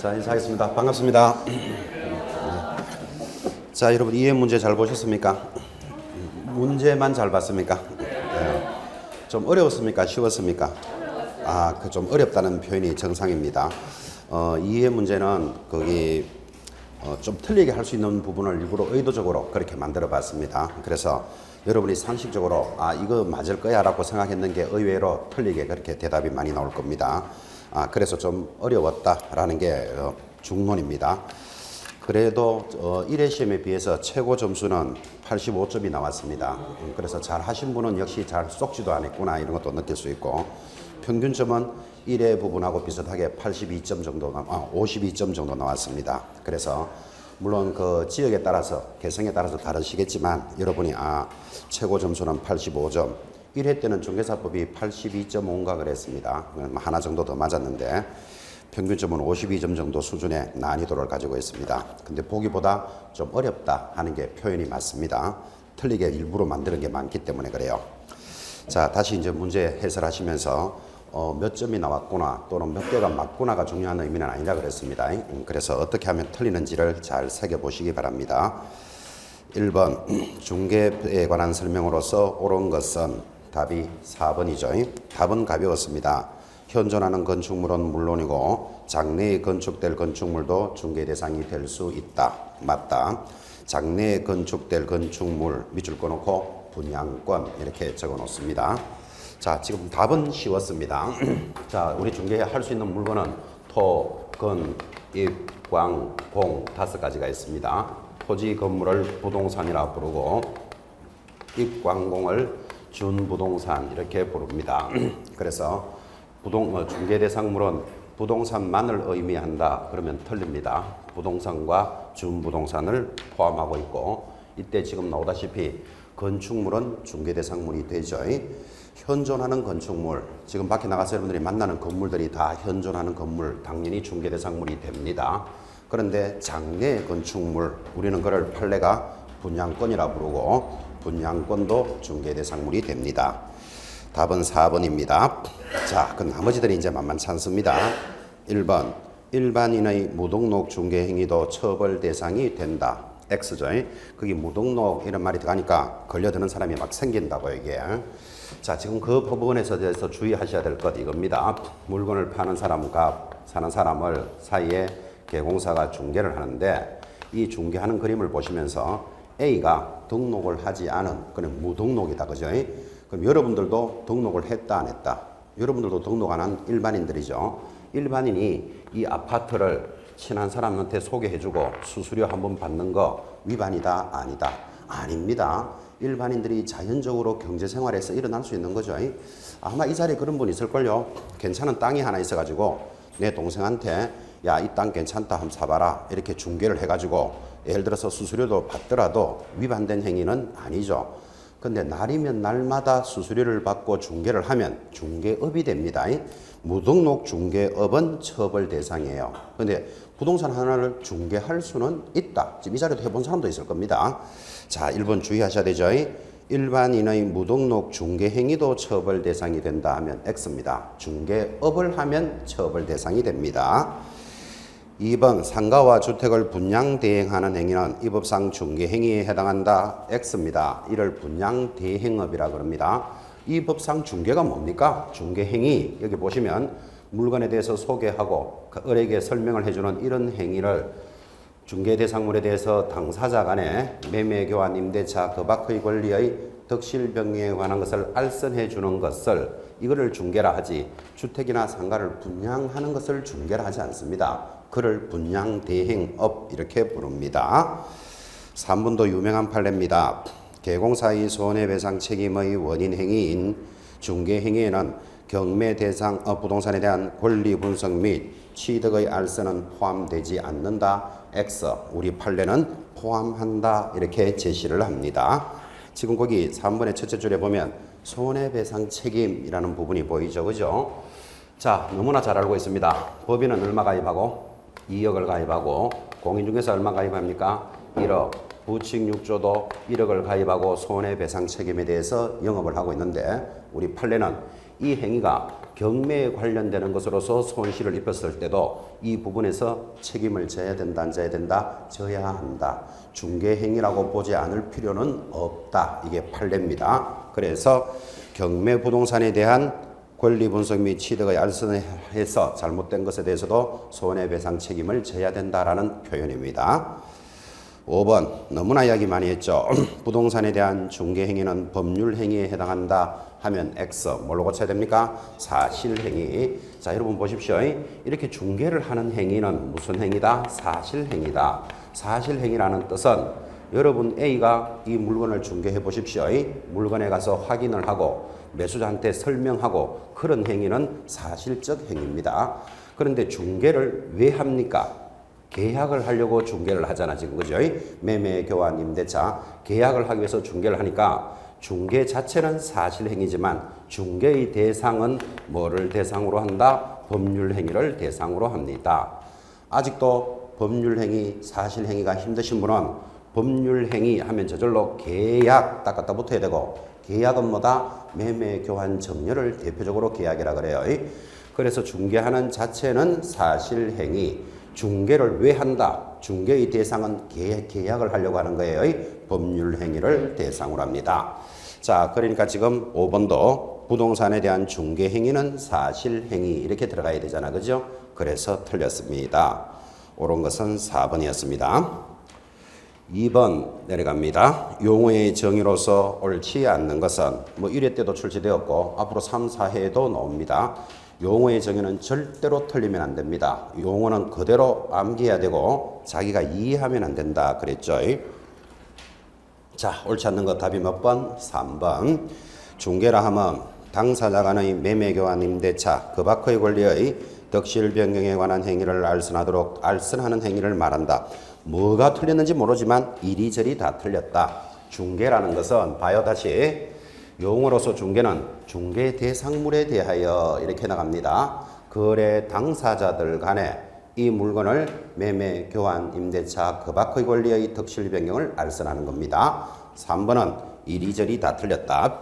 자, 인사하겠습니다. 반갑습니다. 자, 여러분 이해 문제 잘 보셨습니까? 문제만 잘 봤습니까? 좀 어려웠습니까? 쉬웠습니까? 그 좀 어렵다는 표현이 정상입니다. 이해 문제는 거기 좀 틀리게 할 수 있는 부분을 일부러 의도적으로 그렇게 만들어 봤습니다. 그래서 여러분이 상식적으로 이거 맞을 거야 라고 생각했는 게 의외로 틀리게 그렇게 대답이 많이 나올 겁니다. 그래서 좀 어려웠다라는 게 중론입니다. 그래도 1회 시험에 비해서 최고 점수는 85점이 나왔습니다. 그래서 잘 하신 분은 역시 잘 쏙지도 않았구나 이런 것도 느낄 수 있고, 평균점은 1회 부분하고 비슷하게 82점 정도, 52점 정도 나왔습니다. 그래서 물론 그 지역에 따라서 개성에 따라서 다르시겠지만 여러분이 최고 점수는 85점, 1회 때는 중개사법이 82.5인가 그랬습니다. 하나 정도 더 맞았는데 평균점은 52점 정도 수준의 난이도를 가지고 있습니다. 근데 보기보다 좀 어렵다 하는 게 표현이 맞습니다. 틀리게 일부러 만드는 게 많기 때문에 그래요. 자, 다시 이제 문제 해설하시면서 몇 점이 나왔구나 또는 몇 개가 맞구나가 중요한 의미는 아니라 그랬습니다. 그래서 어떻게 하면 틀리는지를 잘 새겨보시기 바랍니다. 1번 중개에 관한 설명으로서 옳은 것은 답이 4번이죠. 답은 가벼웠습니다. 현존하는 건축물은 물론이고 장래에 건축될 건축물도 중개 대상이 될 수 있다. 맞다. 장래에 건축될 건축물 밑줄 꺼놓고 분양권 이렇게 적어 놓습니다. 자, 지금 답은 쉬웠습니다. 자, 우리 중개할 수 있는 물건은 토, 건, 입, 광, 공 5가지가 있습니다. 토지 건물을 부동산이라 부르고 입, 광, 공을 준부동산 이렇게 부릅니다. 그래서 중개 대상물은 부동산만을 의미한다 그러면 틀립니다. 부동산과 준부동산을 포함하고 있고, 이때 지금 나오다시피 건축물은 중개 대상물이 되죠. 현존하는 건축물, 지금 밖에 나가서 여러분들이 만나는 건물들이 다 현존하는 건물, 당연히 중개 대상물이 됩니다. 그런데 장래 건축물, 우리는 그걸 판례가 분양권이라 부르고 분양권도 중개 대상물이 됩니다. 답은 4번입니다. 자, 그 나머지들이 이제 만만치 않습니다. 1번 일반인의 무등록 중개 행위도 처벌 대상이 된다. X죠. 거기 무등록 이런 말이 들어가니까 걸려드는 사람이 막 생긴다고 이게. 자, 지금 그 부분에서 대해서 주의하셔야 될 것 이겁니다. 물건을 파는 사람과 사는 사람을 사이에 개공사가 중개를 하는데, 이 중개하는 그림을 보시면서 A가 등록을 하지 않은 그냥 무등록이다, 그죠? 그럼 여러분들도 등록을 했다 안 했다? 여러분들도 등록 안 한 일반인들이죠. 일반인이 이 아파트를 친한 사람한테 소개해주고 수수료 한번 받는 거 위반이다 아니다? 아닙니다. 일반인들이 자연적으로 경제생활에서 일어날 수 있는 거죠. 아마 이 자리에 그런 분 있을걸요. 괜찮은 땅이 하나 있어가지고 내 동생한테 야, 이 땅 괜찮다 한번 사봐라 이렇게 중개를 해가지고 예를 들어서 수수료도 받더라도 위반된 행위는 아니죠. 근데 날이면 날마다 수수료를 받고 중개를 하면 중개업이 됩니다. 무등록 중개업은 처벌 대상이에요. 근데 부동산 하나를 중개할 수는 있다. 지금 이 자리도 해본 사람도 있을 겁니다. 자, 1번 주의하셔야 되죠. 일반인의 무등록 중개 행위도 처벌 대상이 된다 하면 X입니다. 중개업을 하면 처벌 대상이 됩니다. 2번 상가와 주택을 분양 대행하는 행위는 이 법상 중개 행위에 해당한다. X입니다. 이를 분양 대행업이라 그럽니다. 이 법상 중개가 뭡니까? 중개 행위, 여기 보시면 물건에 대해서 소개하고 을에게 설명을 해주는 이런 행위를 중개 대상물에 대해서 당사자 간에 매매, 교환, 임대차, 그밖의 권리의 덕실 병리에 관한 것을 알선해 주는 것을 이거를 중개라 하지, 주택이나 상가를 분양하는 것을 중개라 하지 않습니다. 그를 분양 대행업 이렇게 부릅니다. 3번도 유명한 판례입니다. 개공사의 손해배상 책임의 원인 행위인 중개 행위에는 경매 대상 부동산에 대한 권리 분석 및 취득의 알선은 포함되지 않는다. X. 우리 판례는 포함한다. 이렇게 제시를 합니다. 지금 거기 3번의 첫째 줄에 보면 손해배상 책임이라는 부분이 보이죠, 그죠? 자, 너무나 잘 알고 있습니다. 법인은 얼마 가입하고 2억을 가입하고, 공인중개사 얼마 가입합니까? 1억. 부칙 6조도 1억을 가입하고 손해배상 책임에 대해서 영업을 하고 있는데, 우리 판례는 이 행위가 경매에 관련되는 것으로서 손실을 입었을 때도 이 부분에서 책임을 져야 된다, 안 져야 된다? 져야 한다. 중개행위라고 보지 않을 필요는 없다. 이게 판례입니다. 그래서 경매 부동산에 대한 권리 분석 및 취득의 알선해서 잘못된 것에 대해서도 손해배상 책임을 져야 된다라는 표현입니다. 5번 너무나 이야기 많이 했죠. 부동산에 대한 중개행위는 법률행위에 해당한다 하면 X 뭘로 고쳐야 됩니까? 사실행위. 자, 여러분 보십시오. 이렇게 중개를 하는 행위는 무슨 행위다? 사실행위다. 사실행위라는 뜻은 여러분 A가 이 물건을 중개해 보십시오. 물건에 가서 확인을 하고 매수자한테 설명하고 그런 행위는 사실적 행위입니다. 그런데 중개를 왜 합니까? 계약을 하려고 중개를 하잖아 지금, 그죠? 매매, 교환, 임대차 계약을 하기 위해서 중개를 하니까 중개 자체는 사실행위지만 중개의 대상은 뭐를 대상으로 한다? 법률행위를 대상으로 합니다. 아직도 법률행위, 사실행위가 힘드신 분은 법률행위 하면 저절로 계약 딱 갖다 붙어야 되고, 계약은 뭐다? 매매, 교환, 정려를 대표적으로 계약이라 그래요. 그래서 중개하는 자체는 사실행위. 중개를 왜 한다? 중개의 대상은 계약을 하려고 하는 거예요. 법률행위를 대상으로 합니다. 자, 그러니까 지금 5번도 부동산에 대한 중개행위는 사실행위 이렇게 들어가야 되잖아, 그죠? 그래서 틀렸습니다. 옳은 것은 4번이었습니다. 2번 내려갑니다. 용어의 정의로서 옳지 않는 것은 뭐 1회 때도 출제되었고 앞으로 3, 4회에도 나옵니다. 용어의 정의는 절대로 틀리면 안 됩니다. 용어는 그대로 암기해야 되고 자기가 이해하면 안 된다 그랬죠. 자, 옳지 않는 것 답이 몇 번? 3번. 중개라 하면 당사자 간의 매매, 교환, 임대차 그 밖의 권리의 덕실 변경에 관한 행위를 알선하는 행위를 말한다. 뭐가 틀렸는지 모르지만 이리저리 다 틀렸다. 중개라는 것은 봐요 다시. 용어로서 중개는 중개 대상물에 대하여 이렇게 나갑니다. 거래 당사자들 간에 이 물건을 매매, 교환, 임대차 그 밖의 권리의 덕실 변경을 알선하는 겁니다. 3번은 이리저리 다 틀렸다.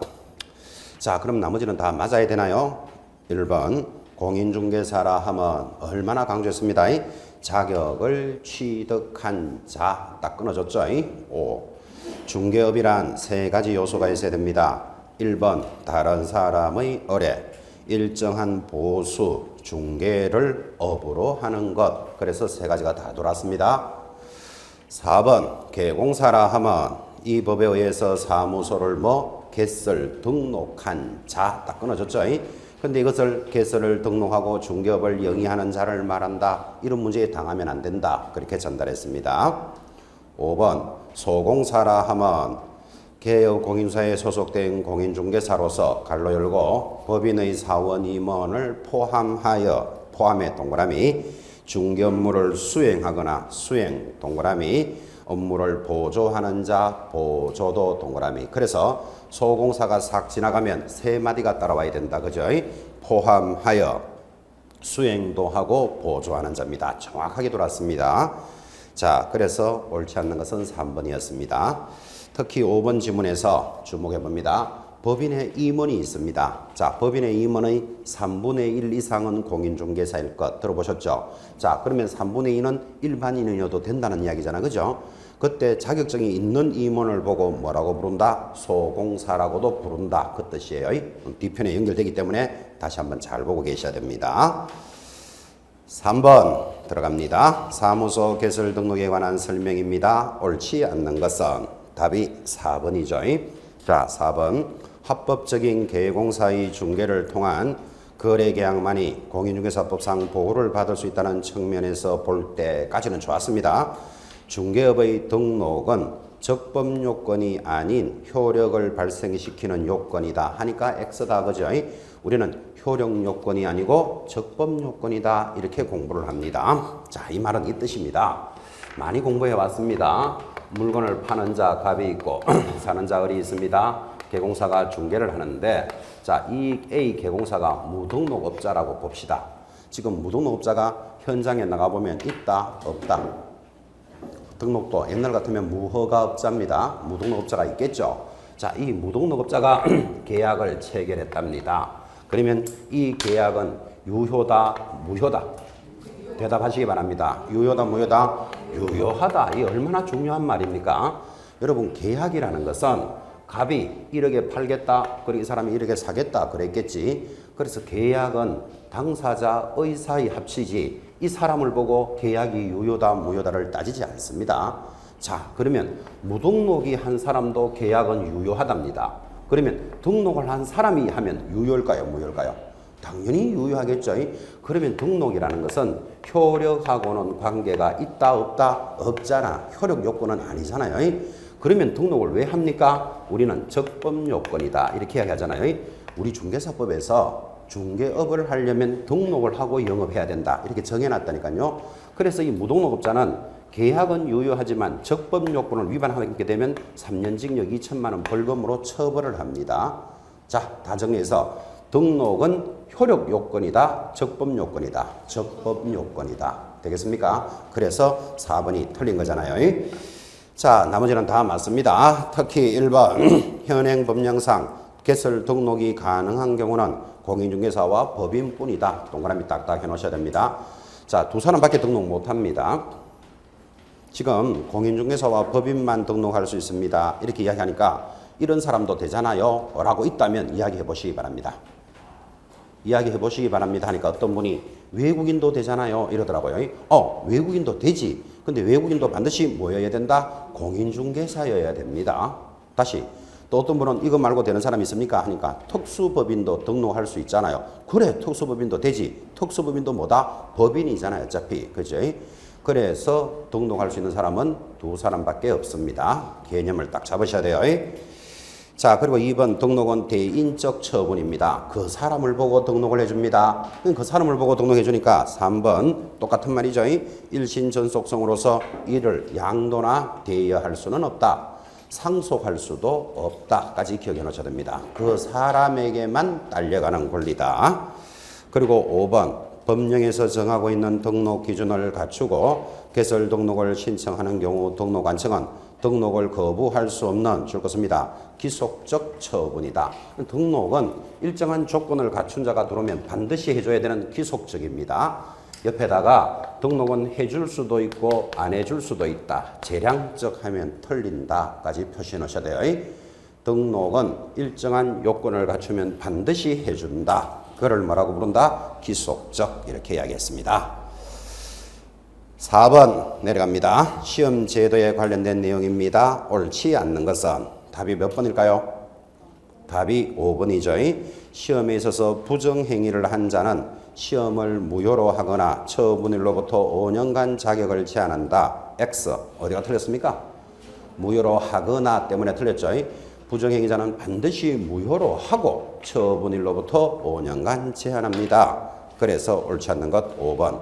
자, 그럼 나머지는 다 맞아야 되나요? 1번 공인중개사라 하면 얼마나 강조했습니다. 자격을 취득한 자 딱 끊어줬죠. 5. 중개업이란 세 가지 요소가 있어야 됩니다. 1번 다른 사람의 의뢰, 일정한 보수, 중개를 업으로 하는 것. 그래서 세 가지가 다 돌았습니다. 4번 개공사라 하면 이 법에 의해서 사무소를 개설, 등록한 자 딱 끊어졌죠. 근데 이것을 개설을 등록하고 중개업을 영위하는 자를 말한다. 이런 문제에 당하면 안 된다. 그렇게 전달했습니다. 5번 소공사라 하면 개업공인사에 소속된 공인중개사로서 갈로 열고 법인의 사원 임원을 포함해 동그라미 중개 업무를 수행하거나 수행 동그라미 업무를 보조하는 자 보조도 동그라미. 그래서 소공사가 싹 지나가면 세 마디가 따라와야 된다. 그죠? 포함하여 수행도 하고 보조하는 자입니다. 정확하게 돌았습니다. 자, 그래서 옳지 않는 것은 3번이었습니다. 특히 5번 지문에서 주목해 봅니다. 법인의 임원이 있습니다. 자, 법인의 임원의 3분의 1 이상은 공인중개사일 것 들어보셨죠? 자, 그러면 3분의 2는 일반인이어도 된다는 이야기잖아. 그죠? 그때 자격증이 있는 임원을 보고 뭐라고 부른다? 소공사라고도 부른다. 그 뜻이에요. 뒤편에 연결되기 때문에 다시 한번 잘 보고 계셔야 됩니다. 3번 들어갑니다. 사무소 개설 등록에 관한 설명입니다. 옳지 않는 것은 답이 4번이죠. 자, 4번 합법적인 개공사의 중개를 통한 거래계약만이 공인중개사법상 보호를 받을 수 있다는 측면에서 볼 때까지는 좋았습니다. 중개업의 등록은 적법 요건이 아닌 효력을 발생시키는 요건이다 하니까 X다. 그죠? 우리는 효력 요건이 아니고 적법 요건이다 이렇게 공부를 합니다. 자, 이 말은 이 뜻입니다. 많이 공부해 왔습니다. 물건을 파는 자 갑이 있고 사는 자 을이 있습니다. 개공사가 중개를 하는데, 자, 이 A 개공사가 무등록업자라고 봅시다. 지금 무등록업자가 현장에 나가보면 있다 없다. 등록도 옛날 같으면 무허가업자입니다. 무등록업자가 있겠죠. 자, 이 무등록업자가 계약을 체결했답니다. 그러면 이 계약은 유효다, 무효다? 대답하시기 바랍니다. 유효다, 무효다? 유효하다. 이 얼마나 중요한 말입니까? 여러분, 계약이라는 것은 갑이 1억에 팔겠다, 그리고 이 사람이 1억에 사겠다 그랬겠지. 그래서 계약은 당사자의 사이 합치지 이 사람을 보고 계약이 유효다, 무효다를 따지지 않습니다. 자, 그러면 무등록이 한 사람도 계약은 유효하답니다. 그러면 등록을 한 사람이 하면 유효일까요, 무효일까요? 당연히 유효하겠죠. 그러면 등록이라는 것은 효력하고는 관계가 있다, 없다? 없잖아. 효력 요건은 아니잖아요. 그러면 등록을 왜 합니까? 우리는 적법 요건이다. 이렇게 이야기하잖아요. 우리 중개사법에서 중개업을 하려면 등록을 하고 영업해야 된다. 이렇게 정해놨다니까요. 그래서 이 무등록업자는 계약은 유효하지만 적법 요건을 위반하게 되면 3년 징역 2천만 원 벌금으로 처벌을 합니다. 자, 다 정리해서 등록은 효력 요건이다, 적법 요건이다, 적법 요건이다. 되겠습니까? 그래서 4번이 틀린 거잖아요. 자, 나머지는 다 맞습니다. 특히 1번 현행 법령상 개설 등록이 가능한 경우는 공인중개사와 법인뿐이다. 동그라미 딱딱 해놓으셔야 됩니다. 자, 두 사람밖에 등록 못합니다. 지금 공인중개사와 법인만 등록할 수 있습니다. 이렇게 이야기하니까 이런 사람도 되잖아요 라고 있다면 이야기해 보시기 바랍니다. 이야기해 보시기 바랍니다 하니까 어떤 분이 외국인도 되잖아요 이러더라고요. 외국인도 되지. 근데 외국인도 반드시 뭐여야 된다? 공인중개사여야 됩니다. 다시 또 어떤 분은 이거 말고 되는 사람이 있습니까? 하니까 특수법인도 등록할 수 있잖아요. 그래, 특수법인도 되지. 특수법인도 뭐다? 법인이잖아요 어차피. 그죠? 그래서 등록할 수 있는 사람은 두 사람밖에 없습니다. 개념을 딱 잡으셔야 돼요. 자, 그리고 2번 등록은 대인적 처분입니다. 그 사람을 보고 등록을 해줍니다. 그 사람을 보고 등록해 주니까 3번 똑같은 말이죠. 일신전속성으로서 이를 양도나 대여할 수는 없다. 상속할 수도 없다까지 기억해 놓으셔야 됩니다. 그 사람에게만 딸려가는 권리다. 그리고 5번 법령에서 정하고 있는 등록 기준을 갖추고 개설 등록을 신청하는 경우 등록관청은 등록을 거부할 수 없는 줄 것입니다. 기속적 처분이다. 등록은 일정한 조건을 갖춘 자가 들어오면 반드시 해줘야 되는 기속적입니다. 옆에다가 등록은 해줄 수도 있고 안 해줄 수도 있다. 재량적 하면 틀린다까지 표시해 놓으셔야 돼요. 등록은 일정한 요건을 갖추면 반드시 해준다. 그걸 뭐라고 부른다? 기속적. 이렇게 이야기했습니다. 4번 내려갑니다. 시험 제도에 관련된 내용입니다. 옳지 않는 것은 답이 몇 번일까요? 답이 5번이죠. 시험에 있어서 부정행위를 한 자는 시험을 무효로 하거나 처분일로부터 5년간 자격을 제한한다. X. 어디가 틀렸습니까? 무효로 하거나 때문에 틀렸죠. 부정행위자는 반드시 무효로 하고 처분일로부터 5년간 제한합니다. 그래서 옳지 않는 것 5번.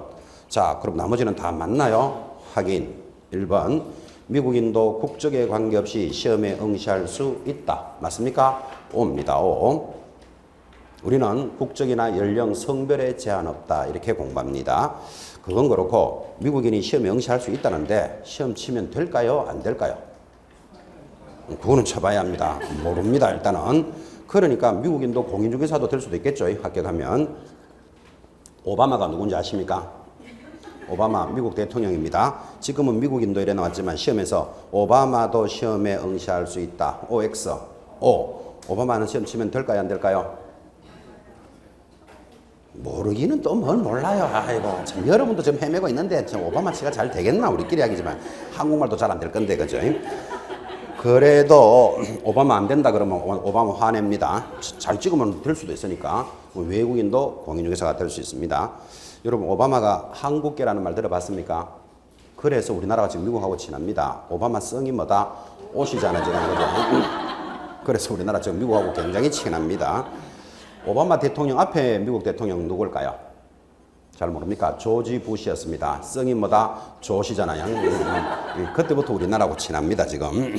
자, 그럼 나머지는 다 맞나요? 확인. 1번. 미국인도 국적에 관계없이 시험에 응시할 수 있다. 맞습니까? O입니다. O. 우리는 국적이나 연령, 성별에 제한 없다. 이렇게 공부합니다. 그건 그렇고 미국인이 시험에 응시할 수 있다는데 시험 치면 될까요? 안 될까요? 그거는 쳐봐야 합니다. 모릅니다. 일단은. 그러니까 미국인도 공인중개사도 될 수도 있겠죠. 합격하면. 오바마가 누군지 아십니까? 오바마 미국 대통령입니다. 지금은 미국인도 이래 나왔지만 시험에서 오바마도 시험에 응시할 수 있다. OX. 오바마는 시험 치면 될까요? 안 될까요? 모르기는 또 뭘 몰라요. 아이고, 참 여러분도 지금 헤매고 있는데 참 오바마 씨가 잘 되겠나? 우리끼리 이야기지만 한국말도 잘 안 될 건데, 그죠? 그래도 오바마 안 된다 그러면 오바마 화냅니다. 잘 찍으면 될 수도 있으니까 외국인도 공인중개사가 될 수 있습니다. 여러분, 오바마가 한국계라는 말 들어봤습니까? 그래서 우리나라가 지금 미국하고 친합니다. 오바마 성이 뭐다? 오시잖아 지금. 그래서 우리나라 지금 미국하고 굉장히 친합니다. 오바마 대통령 앞에 미국 대통령 누굴까요? 잘 모릅니까? 조지 부시였습니다. 성이 뭐다? 조시잖아요. 그때부터 우리나라하고 친합니다 지금.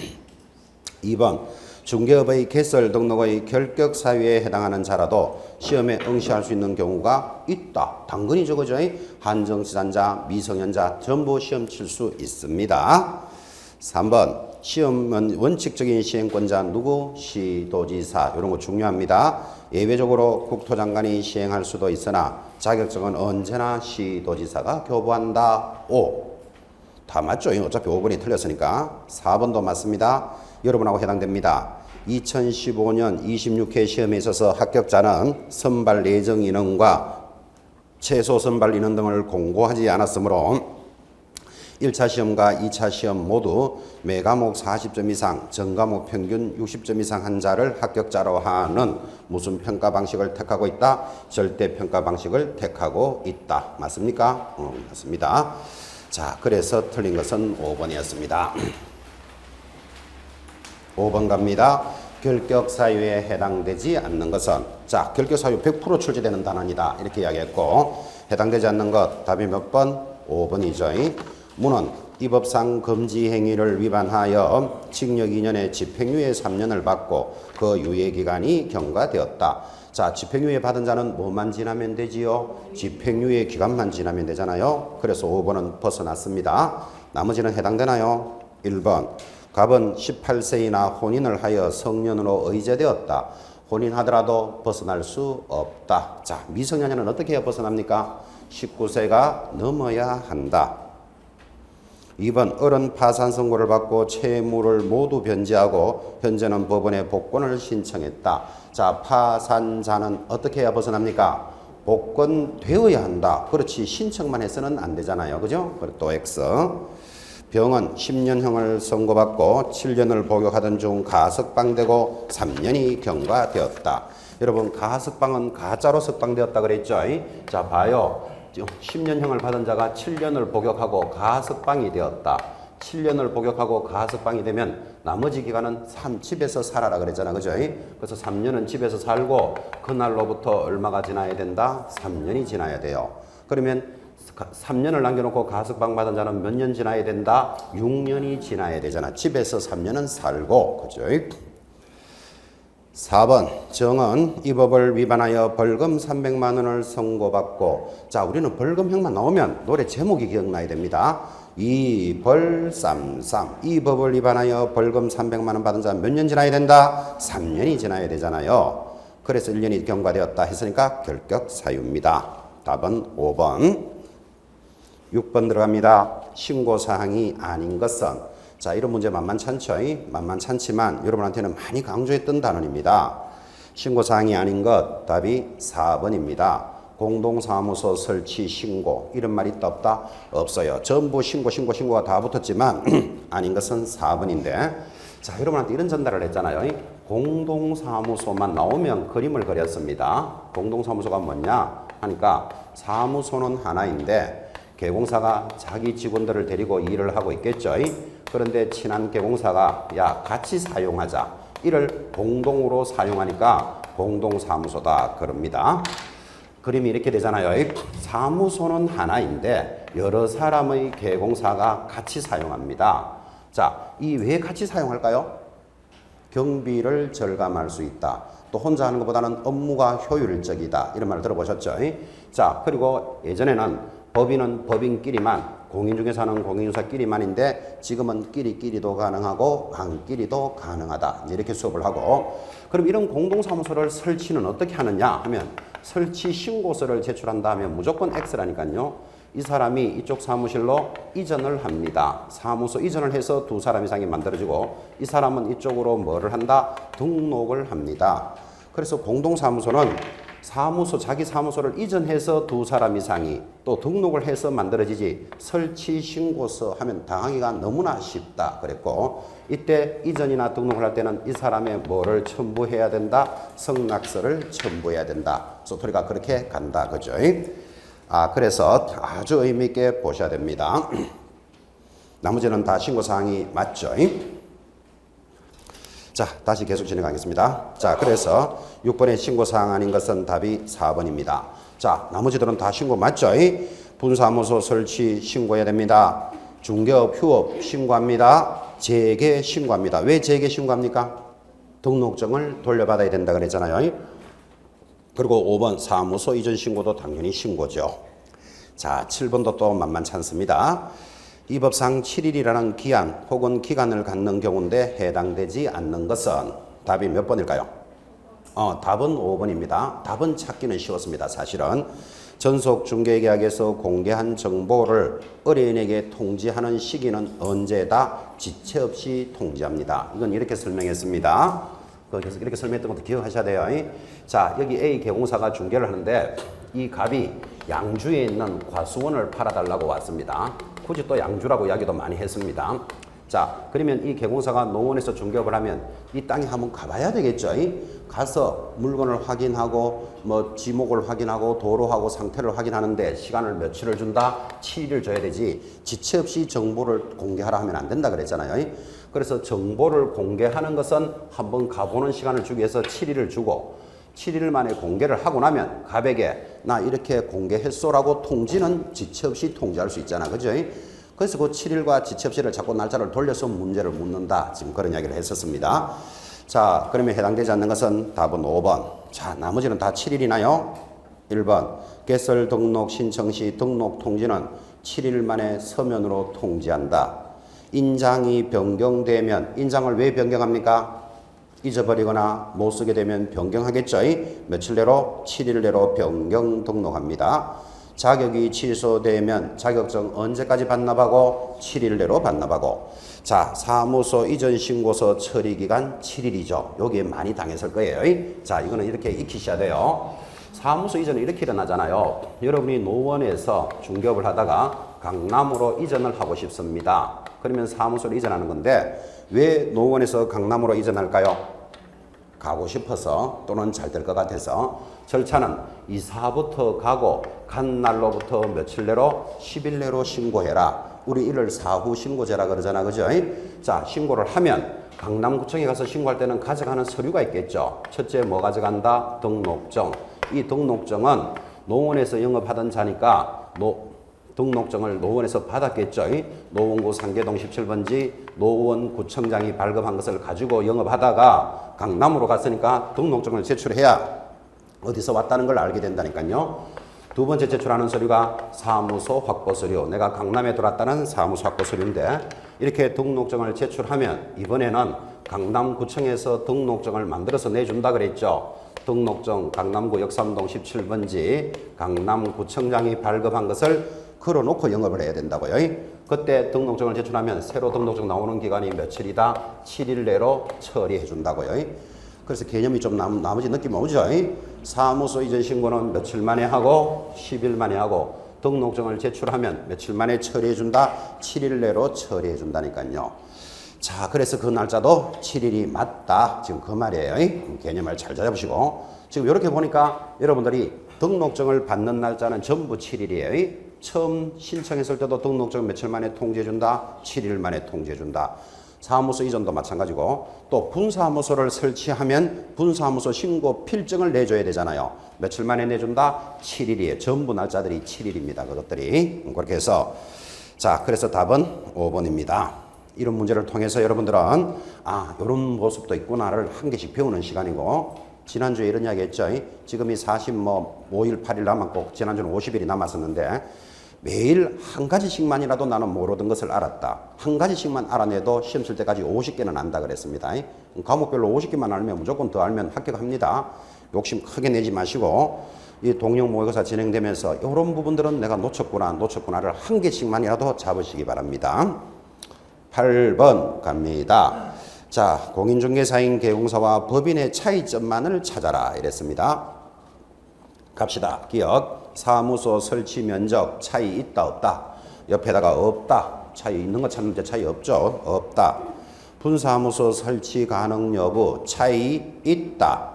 2번. 중개업의 개설 등록의 결격 사유에 해당하는 자라도 시험에 응시할 수 있는 경우가 있다. 당근이 저거죠. 한정시산자, 미성년자 전부 시험 칠 수 있습니다. 3번 시험은 원칙적인 시행권자 누구? 시도지사. 이런 거 중요합니다. 예외적으로 국토장관이 시행할 수도 있으나 자격증은 언제나 시도지사가 교부한다. 5. 다 맞죠? 어차피 5번이 틀렸으니까. 4번도 맞습니다. 여러분하고 해당됩니다. 2015년 26회 시험에 있어서 합격자는 선발 예정 인원과 최소 선발 인원 등을 공고하지 않았으므로 1차 시험과 2차 시험 모두 매 과목 40점 이상, 전 과목 평균 60점 이상 한 자를 합격자로 하는 무슨 평가 방식을 택하고 있다? 절대 평가 방식을 택하고 있다. 맞습니까? 맞습니다. 자, 그래서 틀린 것은 5번이었습니다. 5번 갑니다. 결격 사유에 해당되지 않는 것은, 자, 결격 사유 100% 출제되는 단원이다. 이렇게 이야기했고, 해당되지 않는 것, 답이 몇 번? 5번이죠. 무는 이 법상 금지 행위를 위반하여 징역 2년에 집행유예 3년을 받고 그 유예기간이 경과되었다. 자, 집행유예 받은 자는 뭐만 지나면 되지요? 집행유예 기간만 지나면 되잖아요. 그래서 5번은 벗어났습니다. 나머지는 해당되나요? 1번 갑은 18세이나 혼인을 하여 성년으로 의제되었다. 혼인하더라도 벗어날 수 없다. 자, 미성년자는 어떻게 해야 벗어납니까? 19세가 넘어야 한다. 2번 어른 파산 선고를 받고 채무를 모두 변제하고 현재는 법원에 복권을 신청했다. 자, 파산자는 어떻게 해야 벗어납니까? 복권되어야 한다. 그렇지 신청만 해서는 안 되잖아요. 그죠? 그리고 또 X. 병은 10년형을 선고받고 7년을 복역하던 중 가석방되고 3년이 경과되었다. 여러분 가석방은 가짜로 석방되었다 그랬죠? 자, 봐요. 10년형을 받은 자가 7년을 복역하고 가석방이 되었다. 7년을 복역하고 가석방이 되면 나머지 기간은 집에서 살아라 그랬잖아. 그죠? 그래서 3년은 집에서 살고 그날로부터 얼마가 지나야 된다? 3년이 지나야 돼요. 그러면 3년을 남겨놓고 가석방 받은 자는 몇 년 지나야 된다? 6년이 지나야 되잖아. 집에서 3년은 살고. 그죠? 4번 정은 이 법을 위반하여 벌금 300만 원을 선고받고, 자, 우리는 벌금형만 나오면 노래 제목이 기억나야 됩니다. 이벌삼삼. 이 법을 위반하여 벌금 300만 원 받은 자 몇 년 지나야 된다? 3년이 지나야 되잖아요. 그래서 1년이 경과되었다 했으니까 결격 사유입니다. 답은 5번. 6번 들어갑니다. 신고사항이 아닌 것은, 자, 이런 문제 만만찮죠? 만만찮지만 여러분한테는 많이 강조했던 단원입니다. 신고사항이 아닌 것, 답이 4번입니다. 공동사무소 설치 신고, 이런 말 있다 없다? 없어요. 전부 신고가 다 붙었지만 아닌 것은 4번인데, 자, 여러분한테 이런 전달을 했잖아요. 공동사무소만 나오면 그림을 그렸습니다. 공동사무소가 뭐냐 하니까 사무소는 하나인데 개공사가 자기 직원들을 데리고 일을 하고 있겠죠. 그런데 친한 개공사가 야 같이 사용하자. 이를 공동으로 사용하니까 공동사무소다 그럽니다. 그림이 이렇게 되잖아요. 사무소는 하나인데 여러 사람의 개공사가 같이 사용합니다. 자, 이 왜 같이 사용할까요? 경비를 절감할 수 있다. 또 혼자 하는 것보다는 업무가 효율적이다. 이런 말을 들어보셨죠? 자, 그리고 예전에는 법인은 법인끼리만, 공인중개사는 공인중개사끼리만인데 지금은 끼리도 가능하고 관끼리도 가능하다. 이렇게 수업을 하고, 그럼 이런 공동사무소를 설치는 어떻게 하느냐 하면 설치 신고서를 제출한 다음에 무조건 X라니까요. 이 사람이 이쪽 사무실로 이전을 합니다. 사무소 이전을 해서 2사람 이상이 만들어지고 이 사람은 이쪽으로 뭐를 한다? 등록을 합니다. 그래서 공동사무소는 자기 사무소를 이전해서 2사람 이상이 또 등록을 해서 만들어지지 설치 신고서 하면 당하기가 너무나 쉽다 그랬고, 이때 이전이나 등록을 할 때는 이 사람의 뭐를 첨부해야 된다? 성낙서를 첨부해야 된다. 소토리가 그렇게 간다. 그죠? 그래서 아주 의미 있게 보셔야 됩니다. 나머지는 다 신고사항이 맞죠? 자, 다시 계속 진행하겠습니다. 자, 그래서 6번의 신고사항 아닌 것은 답이 4번입니다. 자, 나머지들은 다 신고 맞죠? 분사무소 설치 신고해야 됩니다. 중개업, 휴업 신고합니다. 재개 신고합니다. 왜 재개 신고합니까? 등록증을 돌려받아야 된다 그랬잖아요. 그리고 5번 사무소 이전 신고도 당연히 신고죠. 자, 7번도 또 만만찮습니다. 이 법상 7일이라는 기한 혹은 기간을 갖는 경우인데 해당되지 않는 것은 답이 몇 번일까요? 답은 5번입니다. 답은 찾기는 쉬웠습니다. 사실은 전속 중개계약에서 공개한 정보를 의뢰인에게 통지하는 시기는 언제다? 지체 없이 통지합니다. 이건 이렇게 설명했습니다. 그래서 이렇게 설명했던 것도 기억하셔야 돼요. 자, 여기 A 개공사가 중개를 하는데 이 갑이 양주에 있는 과수원을 팔아달라고 왔습니다. 굳이 또 양주라고 이야기도 많이 했습니다. 자, 그러면 이 개공사가 농원에서 중개업을 하면 이 땅에 한번 가봐야 되겠죠. 가서 물건을 확인하고 뭐 지목을 확인하고 도로하고 상태를 확인하는데 시간을 며칠을 준다? 7일을 줘야 되지. 지체 없이 정보를 공개하라 하면 안 된다 그랬잖아요. 그래서 정보를 공개하는 것은 한번 가보는 시간을 주기 위해서 7일을 주고 7일 만에 공개를 하고 나면 갑에게 나 이렇게 공개했소라고 통지는 지체 없이 통지할 수 있잖아. 그죠? 그래서 그 7일과 지체 없이를 자꾸 날짜를 돌려서 문제를 묻는다. 지금 그런 이야기를 했었습니다. 자, 그러면 해당되지 않는 것은 답은 5번. 자, 나머지는 다 7일이나요? 1번. 개설 등록 신청 시 등록 통지는 7일 만에 서면으로 통지한다. 인장이 변경되면 인장을 왜 변경합니까? 잊어버리거나 못 쓰게 되면 변경하겠죠. 며칠 내로 7일 내로 변경 등록합니다. 자격이 취소되면 자격증 언제까지 반납하고 7일 내로 반납하고. 자, 사무소 이전 신고서 처리 기간 7일이죠. 여기에 많이 당했을 거예요. 자, 이거는 이렇게 익히셔야 돼요. 사무소 이전은 이렇게 일어나잖아요. 여러분이 노원에서 중개업을 하다가 강남으로 이전을 하고 싶습니다. 그러면 사무소로 이전하는 건데 왜 노원에서 강남으로 이전할까요? 가고 싶어서 또는 잘 될 것 같아서. 절차는 이사부터 가고 간 날로부터 며칠 내로 10일 내로 신고해라. 우리 이를 사후 신고제라 그러잖아. 그죠? 자, 신고를 하면 강남구청에 가서 신고할 때는 가져가는 서류가 있겠죠. 첫째 뭐 가져간다? 등록증. 이 등록증은 노원에서 영업하던 자니까 등록증을 노원에서 받았겠죠. 노원구 상계동 17번지 노원구청장이 발급한 것을 가지고 영업하다가 강남으로 갔으니까 등록증을 제출해야 어디서 왔다는 걸 알게 된다니까요. 두 번째 제출하는 서류가 사무소 확보 서류. 내가 강남에 들어왔다는 사무소 확보 서류인데 이렇게 등록증을 제출하면 이번에는 강남구청에서 등록증을 만들어서 내준다 그랬죠. 등록증 강남구 역삼동 17번지 강남구청장이 발급한 것을 걸어놓고 영업을 해야 된다고요. 그때 등록증을 제출하면 새로 등록증 나오는 기간이 며칠이다? 7일 내로 처리해 준다고요. 그래서 개념이 좀 나머지 느낌 오죠. 사무소 이전 신고는 며칠 만에 하고 10일 만에 하고 등록증을 제출하면 며칠 만에 처리해 준다? 7일 내로 처리해 준다니까요. 자, 그래서 그 날짜도 7일이 맞다. 지금 그 말이에요. 개념을 잘 잡으시고. 지금 이렇게 보니까 여러분들이 등록증을 받는 날짜는 전부 7일이에요. 처음 신청했을 때도 등록증 며칠 만에 통지해준다? 7일 만에 통지해준다. 사무소 이전도 마찬가지고 또 분사무소를 설치하면 분사무소 신고 필증을 내줘야 되잖아요. 며칠 만에 내준다? 7일이에요. 전부 날짜들이 7일입니다. 그것들이. 그렇게 해서 자, 그래서 답은 5번입니다. 이런 문제를 통해서 여러분들은 이런 모습도 있구나를 한 개씩 배우는 시간이고 지난주에 이런 이야기 했죠. 지금이 5일, 8일 남았고 지난주는 50일이 남았었는데 매일 한 가지씩만이라도 나는 모르던 것을 알았다. 한 가지씩만 알아내도 시험 칠 때까지 50개는 안다 그랬습니다. 과목별로 50개만 알면 무조건 더 알면 합격합니다. 욕심 크게 내지 마시고 이 동영 모의고사 진행되면서 이런 부분들은 내가 놓쳤구나를 한 개씩만이라도 잡으시기 바랍니다. 8번 갑니다. 자, 공인중개사인 개공사와 법인의 차이점만을 찾아라 이랬습니다. 갑시다. 기억. 사무소 설치 면적 차이 있다 없다. 옆에다가 없다. 차이 있는 거 찾는데 차이 없죠. 없다. 분사무소 설치 가능 여부 차이 있다.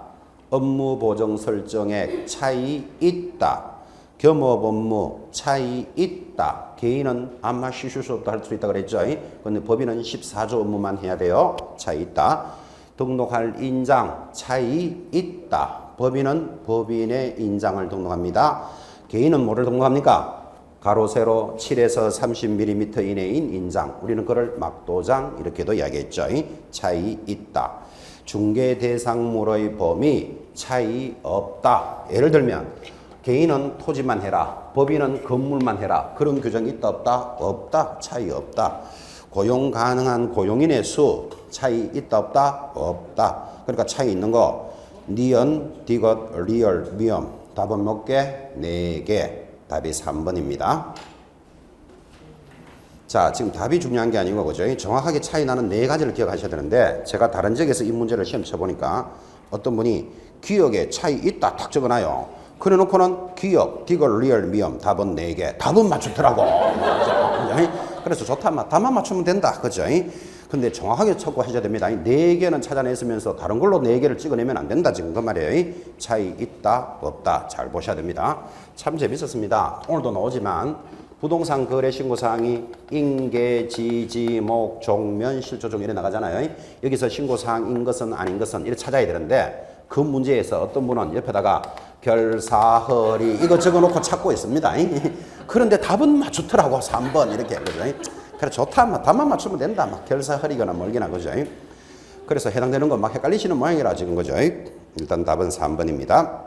업무 보정 설정액 차이 있다. 겸업 업무 차이 있다. 개인은 아마 쉬실 수 없다 할 수 있다 그랬죠. 근데 법인은 14조 업무만 해야 돼요. 차이 있다. 등록할 인장 차이 있다. 법인은 법인의 인장을 등록합니다. 개인은 뭐를 등록합니까? 가로 세로 7에서 30mm 이내인 인장. 우리는 그걸 막도장 이렇게도 이야기했죠. 차이 있다. 중개 대상물의 범위 차이 없다. 예를 들면 개인은 토지만 해라. 법인은 건물만 해라. 그런 규정이 있다 없다? 없다. 차이 없다. 고용 가능한 고용인의 수 차이 있다 없다? 없다. 그러니까 차이 있는 거 니은, 디귿, 리얼, 미음. 답은 몇 개? 4개. 답이 3번입니다. 자, 지금 답이 중요한 게 아니고 그죠? 정확하게 차이 나는 4가지를 기억하셔야 되는데 제가 다른 지역에서 이 문제를 시험 쳐보니까 어떤 분이 기억에 차이 있다 딱 적어놔요. 그래 놓고는 기억, 디귿, 리얼, 미음. 답은 4개. 답은 맞추더라고. 그죠? 그래서 좋다. 답만 맞추면 된다. 그죠? 근데 정확하게 적고하셔야 됩니다. 4개는 찾아냈으면서 다른 걸로 4개를 찍어내면 안 된다. 지금 그 말이에요. 차이 있다, 없다. 잘 보셔야 됩니다. 참 재밌었습니다. 오늘도 나오지만 부동산 거래 신고사항이 인계, 지지, 목, 종면, 실조종 이래 나가잖아요. 여기서 신고사항인 것은 아닌 것은 이렇게 찾아야 되는데 그 문제에서 어떤 분은 옆에다가 결사허리 이거 적어놓고 찾고 있습니다. 그런데 답은 맞추더라고. 3번 이렇게. 그죠? 그래 좋다. 답만 맞추면 된다. 막 결사허리거나 멀기나 그죠? 그래서 해당되는 거 막 헷갈리시는 모양이라 지금 그죠? 일단 답은 3번입니다.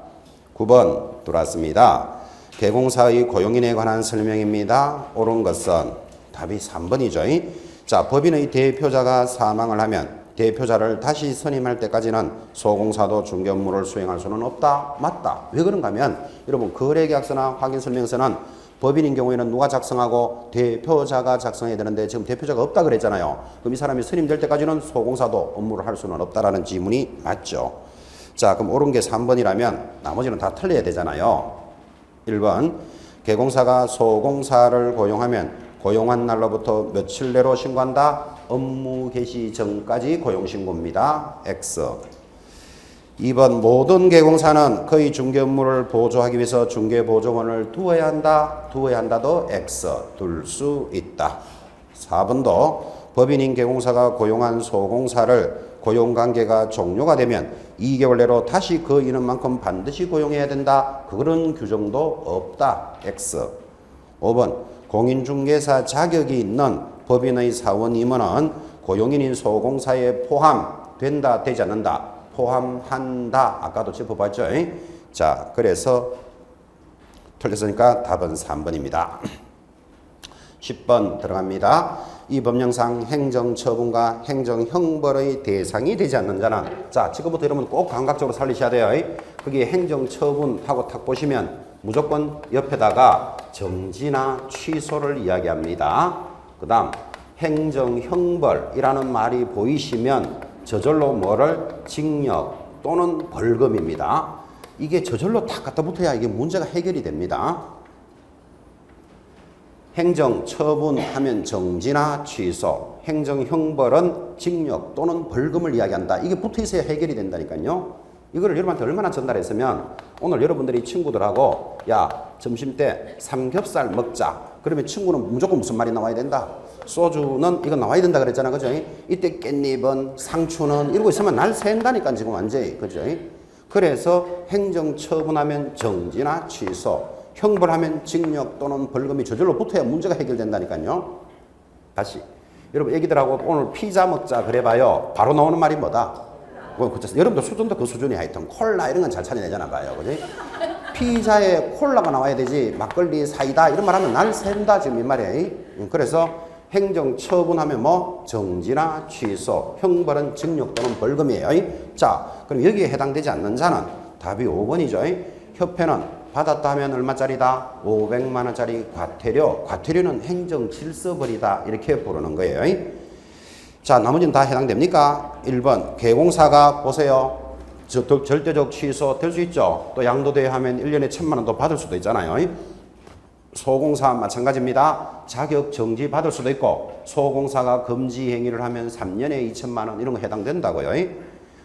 9번 들어왔습니다. 개공사의 고용인에 관한 설명입니다. 옳은 것은 답이 3번이죠. 자, 법인의 대표자가 사망을 하면 대표자를 다시 선임할 때까지는 소공사도 중개 업무를 수행할 수는 없다. 맞다. 왜 그런가 하면 여러분 거래계약서나 확인설명서는 법인인 경우에는 누가 작성하고 대표자가 작성해야 되는데 지금 대표자가 없다 그랬잖아요. 그럼 이 사람이 선임될 때까지는 소공사도 업무를 할 수는 없다라는 지문이 맞죠. 자, 그럼 옳은 게 3번이라면 나머지는 다 틀려야 되잖아요. 1번 개공사가 소공사를 고용하면 고용한 날로부터 며칠 내로 신고한다. 업무 개시 전까지 고용신고입니다. X. 2번 모든 개공사는 그의 중개 업무를 보조하기 위해서 중개보조원을 두어야 한다. 두어야 한다도 X. 둘 수 있다. 4번도 법인인 개공사가 고용한 소공사를 고용관계가 종료가 되면 2개월 내로 다시 그 인원만큼 반드시 고용해야 된다. 그런 규정도 없다. X. 5번 공인중개사 자격이 있는 법인의 사원 임원은 고용인인 소공사에 포함된다. 되지 않는다. 포함한다. 아까도 짚어봤죠. 자, 그래서 틀렸으니까 답은 3번입니다. 10번 들어갑니다. 이 법령상 행정처분과 행정형벌의 대상이 되지 않는 자는 자, 지금부터 여러분 꼭 감각적으로 살리셔야 돼요. 거기에 행정처분하고 탁 보시면 무조건 옆에다가 정지나 취소를 이야기합니다. 그 다음 행정형벌이라는 말이 보이시면 저절로 뭐를 징역 또는 벌금입니다. 이게 저절로 딱 갖다 붙어야 이게 문제가 해결이 됩니다. 행정처분하면 정지나 취소, 행정형벌은 징역 또는 벌금을 이야기한다. 이게 붙어 있어야 해결이 된다니까요. 이거를 여러분한테 얼마나 전달했으면 오늘 여러분들이 친구들하고 야 점심때 삼겹살 먹자. 그러면 친구는 무조건 무슨 말이 나와야 된다. 소주는 이거 나와야 된다 그랬잖아. 그죠? 이때 깻잎은 상추는 이러고 있으면 날 샌다니까 지금 완전히. 그죠? 그래서 행정처분하면 정지나 취소, 형벌하면 징역 또는 벌금이 저절로 붙어야 문제가 해결된다니까요. 다시 여러분 애기들하고 오늘 피자 먹자 그래봐요. 바로 나오는 말이 뭐다? 여러분들 수준도 그 수준이 하여튼 콜라 이런 건 잘 찾아내잖아 봐요. 그지? 피자에 콜라가 나와야 되지 막걸리 사이다 이런 말 하면 날 샌다 지금 이 말이에요. 그래서 행정처분하면 뭐 정지나 취소, 형벌은 징역 또는 벌금이에요. 자, 그럼 여기에 해당되지 않는 자는 답이 5번이죠. 협회는 받았다 하면 얼마짜리다? 500만 원짜리 과태료. 과태료는 행정질서벌이다. 이렇게 부르는 거예요. 자, 나머지는 다 해당됩니까? 1번 개공사가 보세요. 절대적 취소 될 수 있죠. 또 양도대여 하면 1년에 1,000만 원도 받을 수도 있잖아요. 소공사 마찬가지입니다. 자격 정지 받을 수도 있고 소공사가 금지 행위를 하면 3년에 2,000만 원 이런 거 해당된다고요.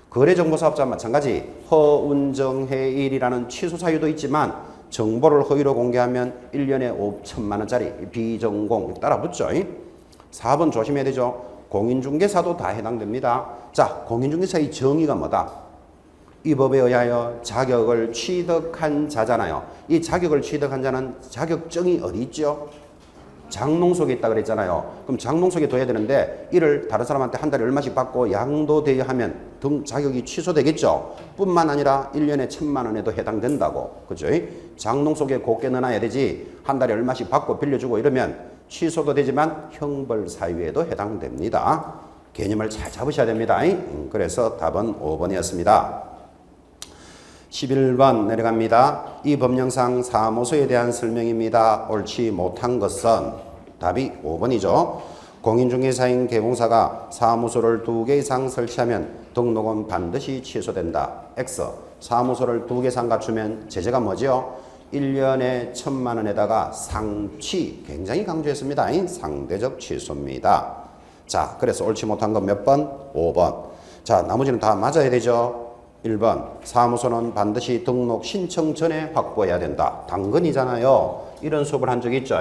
거래정보사업자 마찬가지 허운정해일이라는 취소 사유도 있지만 정보를 허위로 공개하면 1년에 5천만 원짜리 비전공 따라 붙죠. 4번 조심해야 되죠. 공인중개사도 다 해당됩니다. 자, 공인중개사의 정의가 뭐다? 이 법에 의하여 자격을 취득한 자잖아요. 이 자격을 취득한 자는 자격증이 어디 있죠? 장롱 속에 있다 그랬잖아요. 그럼 장롱 속에 둬야 되는데 이를 다른 사람한테 한 달에 얼마씩 받고 양도대여하면 등 자격이 취소되겠죠. 뿐만 아니라 1년에 1,000만 원에도 해당된다고. 그죠? 장롱 속에 곱게 넣어놔야 되지. 한 달에 얼마씩 받고 빌려주고 이러면 취소도 되지만 형벌 사유에도 해당됩니다. 개념을 잘 잡으셔야 됩니다. 그래서 답은 5번이었습니다. 11번 내려갑니다. 이 법령상 사무소에 대한 설명입니다. 옳지 못한 것은 답이 5번이죠. 공인중개사인 개공사가 사무소를 2개 이상 설치하면 등록은 반드시 취소된다. X. 사무소를 2개 이상 갖추면 제재가 뭐죠? 1년에 1,000만 원에다가 상취. 굉장히 강조했습니다. 상대적 취소입니다. 자, 그래서 옳지 못한 건 몇 번? 5번. 자, 나머지는 다 맞아야 되죠. 1번. 사무소는 반드시 등록 신청 전에 확보해야 된다. 당근이잖아요. 이런 수업을 한 적이 있죠.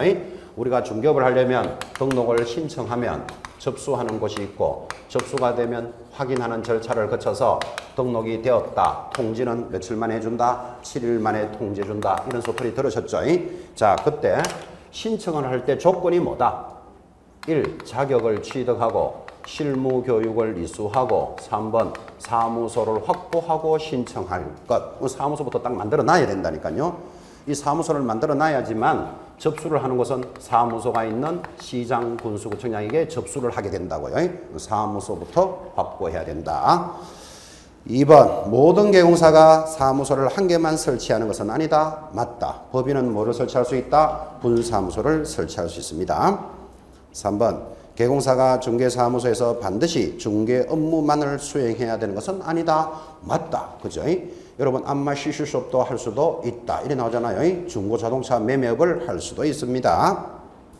우리가 중개업을 하려면 등록을 신청하면 접수하는 곳이 있고 접수가 되면 확인하는 절차를 거쳐서 등록이 되었다. 통지는 며칠 만에 해준다. 7일 만에 통지해준다. 이런 소설이 들으셨죠? 자, 그때 신청을 할 때 조건이 뭐다? 1. 자격을 취득하고 실무 교육을 이수하고 3번 사무소를 확보하고 신청할 것. 사무소부터 딱 만들어 놔야 된다니까요. 이 사무소를 만들어 놔야지만 접수를 하는 곳은 사무소가 있는 시장, 군수구청장에게 접수를 하게 된다고요. 사무소부터 확보해야 된다. 2번 모든 개공사가 사무소를 한 개만 설치하는 것은 아니다. 맞다. 법인은 뭐를 설치할 수 있다? 분사무소를 설치할 수 있습니다. 3번 개공사가 중개사무소에서 반드시 중개 업무만을 수행해야 되는 것은 아니다. 맞다. 그죠? 여러분 안마 시슈숍도 할 수도 있다. 이래 나오잖아요. 중고자동차 매매업을 할 수도 있습니다.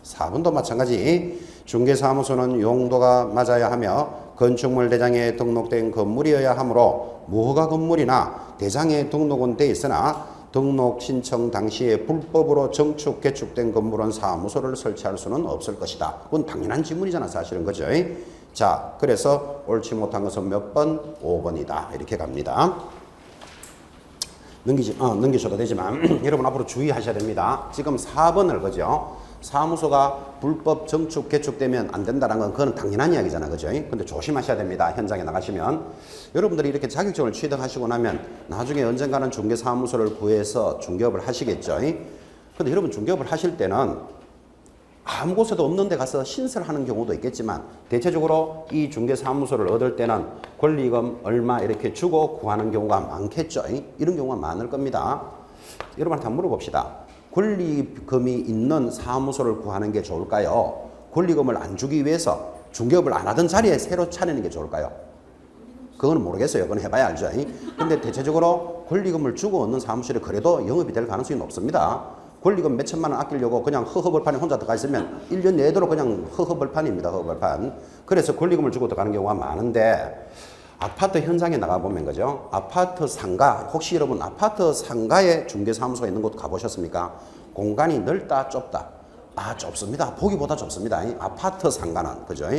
4번도 마찬가지. 중개사무소는 용도가 맞아야 하며 건축물 대장에 등록된 건물이어야 하므로 무허가 건물이나 대장에 등록은 돼 있으나 등록 신청 당시에 불법으로 정축, 개축된 건물은 사무소를 설치할 수는 없을 것이다. 그건 당연한 질문이잖아 사실은. 그죠? 자, 그래서 옳지 못한 것은 몇 번? 5번이다. 이렇게 갑니다. 넘기셔도 되지만 여러분 앞으로 주의하셔야 됩니다. 지금 4번을 그죠? 사무소가 불법 정축, 개축되면 안 된다는 건 그건 당연한 이야기잖아. 그죠? 근데 조심하셔야 됩니다. 현장에 나가시면. 여러분들이 이렇게 자격증을 취득하시고 나면 나중에 언젠가는 중개사무소를 구해서 중개업을 하시겠죠. 근데 여러분 중개업을 하실 때는 아무 곳에도 없는 데 가서 신설하는 경우도 있겠지만 대체적으로 이 중개사무소를 얻을 때는 권리금 얼마 이렇게 주고 구하는 경우가 많겠죠. 이런 경우가 많을 겁니다. 여러분한테 한번 물어봅시다. 권리금이 있는 사무소를 구하는 게 좋을까요? 권리금을 안 주기 위해서 중개업을 안 하던 자리에 새로 차리는 게 좋을까요? 그건 모르겠어요. 그건 해봐야 알죠. 근데 대체적으로 권리금을 주고 얻는 사무실이 그래도 영업이 될 가능성이 높습니다. 권리금 몇 천만 원 아끼려고 그냥 허허벌판에 혼자 들어가 있으면 1년 내도록 그냥 허허벌판입니다. 허허벌판. 그래서 권리금을 주고 들어가는 경우가 많은데 아파트 현장에 나가보면 그죠? 아파트 상가, 혹시 여러분 아파트 상가에 중개사무소가 있는 곳 가보셨습니까? 공간이 넓다 좁다? 아, 좁습니다. 보기보다 좁습니다. 아파트 상가는. 그죠?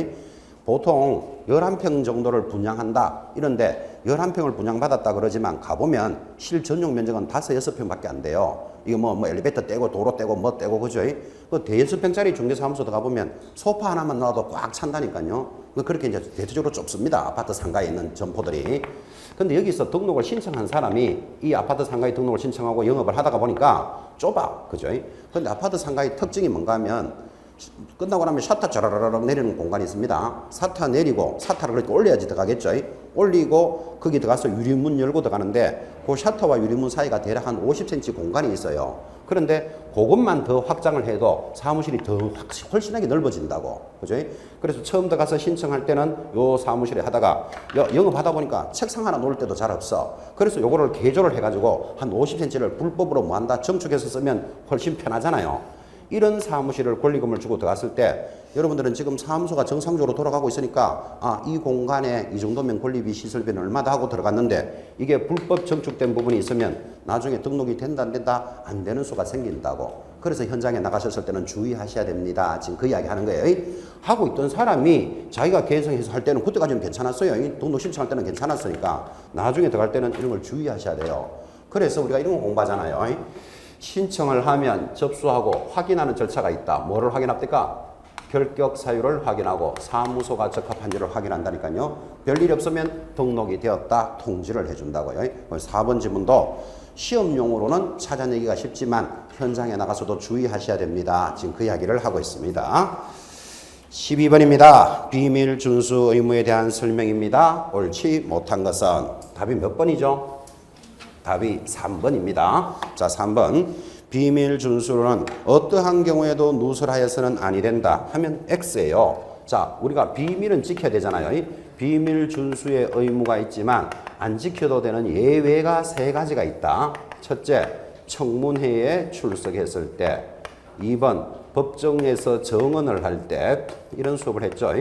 보통 11평 정도를 분양한다 이런데 11평을 분양받았다 그러지만 가보면 실전용 면적은 5, 6평밖에 안 돼요. 이거 뭐 엘리베이터 떼고 도로 떼고 뭐 떼고 그죠? 그 대여섯 평짜리 중개사무소 가보면 소파 하나만 놔도 꽉 찬다니까요. 그렇게 이제 대체적으로 좁습니다. 아파트 상가에 있는 점포들이. 근데 여기서 등록을 신청한 사람이 이 아파트 상가에 등록을 신청하고 영업을 하다가 보니까 좁아. 그죠? 근데 아파트 상가의 특징이 뭔가 하면 끝나고 나면 샤터 짜라라락 내리는 공간이 있습니다. 사타 내리고 사타를 그렇게 올려야지 들어가겠죠. 올리고 거기 들어가서 유리문 열고 들어가는데 그 샤터와 유리문 사이가 대략 한 50cm 공간이 있어요. 그런데 그것만 더 확장을 해도 사무실이 더 훨씬하게 넓어진다고. 그죠? 그래서 처음 들어가서 신청할 때는 요 사무실에 하다가 영업하다 보니까 책상 하나 놓을 때도 잘 없어. 그래서 요거를 개조를 해가지고 한 50cm를 불법으로 뭐 한다 정축해서 쓰면 훨씬 편하잖아요. 이런 사무실을 권리금을 주고 들어갔을 때 여러분들은 지금 사무소가 정상적으로 돌아가고 있으니까 이 공간에 이 정도면 권리비 시설비는 얼마다 하고 들어갔는데 이게 불법 정축된 부분이 있으면 나중에 등록이 된다 안 된다 안 되는 수가 생긴다고. 그래서 현장에 나가셨을 때는 주의하셔야 됩니다. 지금 그 이야기 하는 거예요. 하고 있던 사람이 자기가 개성해서 할 때는 그때까지는 괜찮았어요. 등록 신청할 때는 괜찮았으니까 나중에 들어갈 때는 이런 걸 주의하셔야 돼요. 그래서 우리가 이런 거 공부하잖아요. 신청을 하면 접수하고 확인하는 절차가 있다. 뭐를 확인합니까? 결격 사유를 확인하고 사무소가 적합한지를 확인한다니까요. 별일 없으면 등록이 되었다 통지를 해준다고요. 4번 지문도 시험용으로는 찾아내기가 쉽지만 현장에 나가서도 주의하셔야 됩니다. 지금 그 이야기를 하고 있습니다. 12번입니다. 비밀 준수 의무에 대한 설명입니다. 옳지 못한 것은 답이 몇 번이죠? 답이 3번입니다. 자, 3번. 비밀 준수는 어떠한 경우에도 누설하여서는 아니 된다 하면 X예요. 자, 우리가 비밀은 지켜야 되잖아요. 비밀 준수의 의무가 있지만 안 지켜도 되는 예외가 3가지가 있다. 첫째, 청문회에 출석했을 때. 2번, 법정에서 정언을 할 때. 이런 수업을 했죠.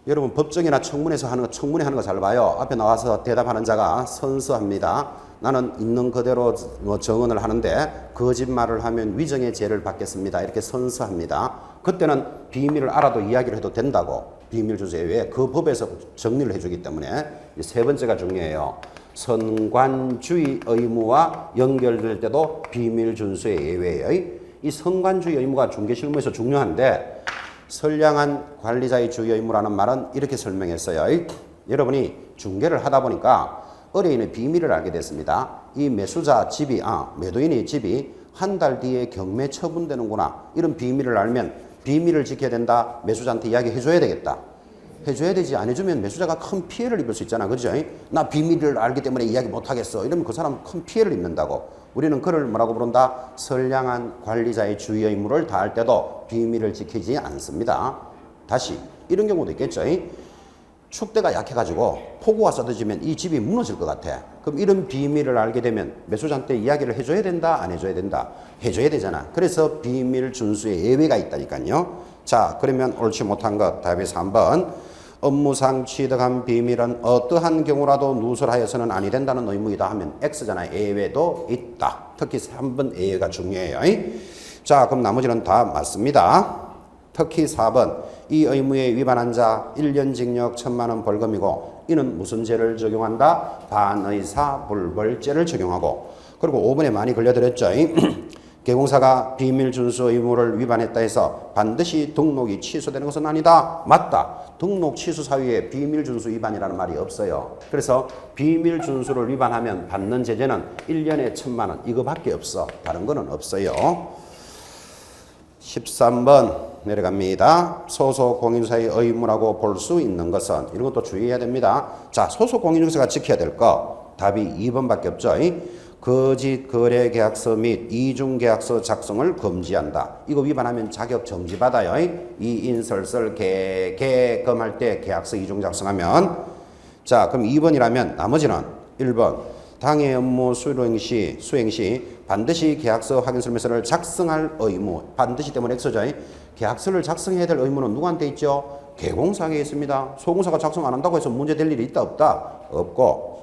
여러분 법정이나 청문회에서 하는 거, 청문회 하는 거 잘 봐요. 앞에 나와서 대답하는 자가 선서합니다. 나는 있는 그대로 정언을 하는데 거짓말을 하면 위정의 죄를 받겠습니다. 이렇게 선서합니다. 그때는 비밀을 알아도 이야기를 해도 된다고. 비밀 준수 예외에 그 법에서 정리를 해주기 때문에 세 번째가 중요해요. 선관주의 의무와 연결될 때도 비밀 준수의 예외예요. 이 선관주의 의무가 중개실무에서 중요한데 선량한 관리자의 주의 의무라는 말은 이렇게 설명했어요. 여러분이 중개를 하다 보니까 의뢰인의 비밀을 알게 됐습니다. 이 매수자 집이, 매도인의 집이 한 달 뒤에 경매 처분되는구나. 이런 비밀을 알면 비밀을 지켜야 된다. 매수자한테 이야기해 줘야 되겠다. 해줘야 되지. 안 해주면 매수자가 큰 피해를 입을 수 있잖아. 그죠? 나 비밀을 알기 때문에 이야기 못 하겠어. 이러면 그 사람 큰 피해를 입는다고. 우리는 그를 뭐라고 부른다? 선량한 관리자의 주의 의무를 다할 때도 비밀을 지키지 않습니다. 다시 이런 경우도 있겠죠. 축대가 약해가지고 폭우가 쏟아지면 이 집이 무너질 것 같아. 그럼 이런 비밀을 알게 되면 매수자한테 이야기를 해줘야 된다? 안 해줘야 된다? 해줘야 되잖아. 그래서 비밀 준수의 예외가 있다니까요. 자, 그러면 옳지 못한 것 답이 3번. 업무상 취득한 비밀은 어떠한 경우라도 누설하여서는 아니 된다는 의무이다 하면 X잖아요. 예외도 있다. 특히 3번 예외가 중요해요. 자, 그럼 나머지는 다 맞습니다. 특히 4번. 이 의무에 위반한 자 1년 징역 1,000만 원 벌금이고 이는 무슨 죄를 적용한다? 반의사 불벌죄를 적용하고. 그리고 5번에 많이 걸려들었죠. 개공사가 비밀 준수 의무를 위반했다 해서 반드시 등록이 취소되는 것은 아니다. 맞다. 등록 취소 사유에 비밀 준수 위반이라는 말이 없어요. 그래서 비밀 준수를 위반하면 받는 제재는 1년에 1,000만 원 이거밖에 없어. 다른 거는 없어요. 13번 내려갑니다. 소속 공인중개사의 의무라고 볼 수 있는 것은 이런 것도 주의해야 됩니다. 자, 소속 공인중개사가 지켜야 될 거 답이 2번밖에 없죠. 거짓 거래 계약서 및 이중 계약서 작성을 금지한다. 이거 위반하면 자격 정지 받아요. 이인설설 개검할 때 계약서 이중 작성하면. 자, 그럼 2번이라면 나머지는 1번. 당해 업무 수행 시 반드시 계약서 확인 설명서를 작성할 의무. 반드시 때문에 X죠. 계약서를 작성해야 될 의무는 누구한테 있죠? 개공사에게 있습니다. 소공사가 작성 안 한다고 해서 문제될 일이 있다 없다? 없고.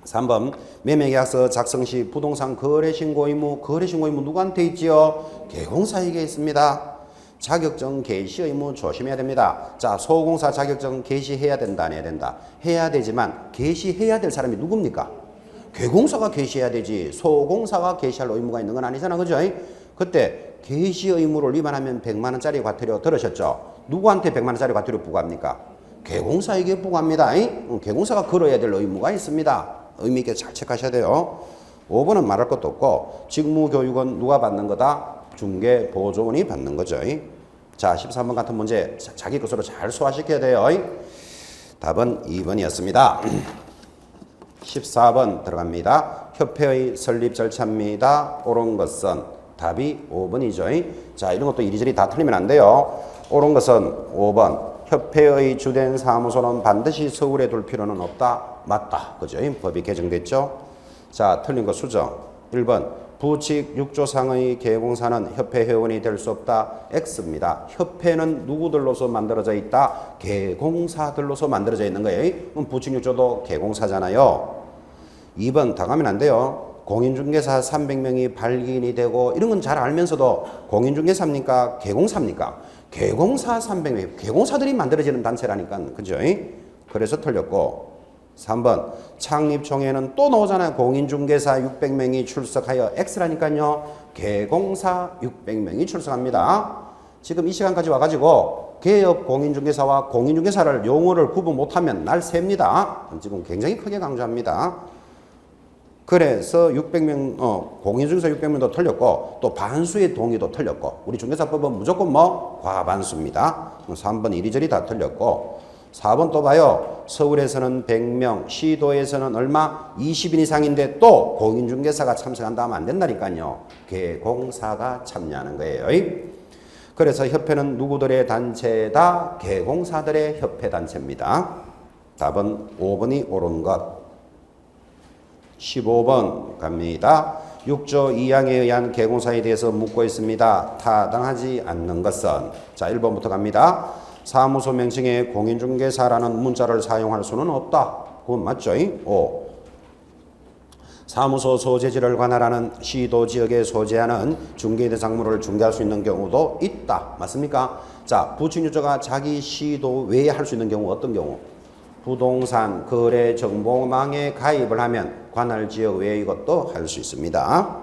3번 매매계약서 작성 시 부동산 거래신고 의무. 거래신고 의무 누구한테 있지요? 개공사에게 있습니다. 자격증 개시 의무 조심해야 됩니다. 자, 소공사 자격증 개시해야 된다 안 해야 된다? 해야 되지만 개시해야 될 사람이 누굽니까? 개공사가 개시해야 되지 소공사가 개시할 의무가 있는 건 아니잖아. 그죠? 그때 개시 의무를 위반하면 100만 원짜리 과태료 들으셨죠? 누구한테 100만 원짜리 과태료 부과합니까? 개공사에게 부과합니다. 개공사가 걸어야 될 의무가 있습니다. 의미 있게 잘 체크하셔야 돼요. 5번은 말할 것도 없고 직무교육은 누가 받는 거다? 중개보조원이 받는 거죠. 자, 13번 같은 문제 자기 것으로 잘 소화시켜야 돼요. 답은 2번이었습니다. 14번 들어갑니다. 협회의 설립 절차입니다. 옳은 것은 답이 5번이죠. 자, 이런 것도 이리저리 다 틀리면 안 돼요. 옳은 것은 5번. 협회의 주된 사무소는 반드시 서울에 둘 필요는 없다. 맞다. 그죠? 법이 개정됐죠? 자, 틀린 거 수정. 1번. 부칙 6조상의 개공사는 협회 회원이 될 수 없다. X입니다. 협회는 누구들로서 만들어져 있다? 개공사들로서 만들어져 있는 거예요. 그럼 부칙 6조도 개공사잖아요. 2번 다 가면 안 돼요. 공인중개사 300명이 발기인이 되고 이런 건 잘 알면서도 공인중개사입니까? 개공사입니까? 개공사 300명. 개공사들이 만들어지는 단체라니까. 그죠? 그래서 틀렸고. 3번 창립총회는 또 나오잖아요. 공인중개사 600명이 출석하여 X라니까요. 개공사 600명이 출석합니다. 지금 이 시간까지 와가지고 개업 공인중개사와 공인중개사를 용어를 구분 못하면 날 셉니다. 지금 굉장히 크게 강조합니다. 그래서 600명, 공인중개사 600명도 틀렸고, 또 반수의 동의도 틀렸고, 우리 중개사법은 무조건 뭐? 과반수입니다. 3번 이리저리 다 틀렸고, 4번 또 봐요. 서울에서는 100명, 시도에서는 얼마? 20인 이상인데 또 공인중개사가 참석한다 하면 안 된다니까요. 개공사가 참여하는 거예요. 그래서 협회는 누구들의 단체다? 개공사들의 협회 단체입니다. 답은 5번이 옳은 것. 15번 갑니다. 6조 2항에 의한 개공사에 대해서 묻고 있습니다. 타당하지 않는 것은, 자 1번부터 갑니다. 사무소 명칭에 공인중개사라는 문자를 사용할 수는 없다. 그건 맞죠? 5. 사무소 소재지를 관할하는 시도지역에 소재하는 중개대상물을 중개할 수 있는 경우도 있다. 맞습니까? 자, 부칭유저가 자기 시도 외에 할 수 있는 경우 어떤 경우? 부동산 거래 정보망에 가입을 하면 관할 지역 외에 이것도 할 수 있습니다.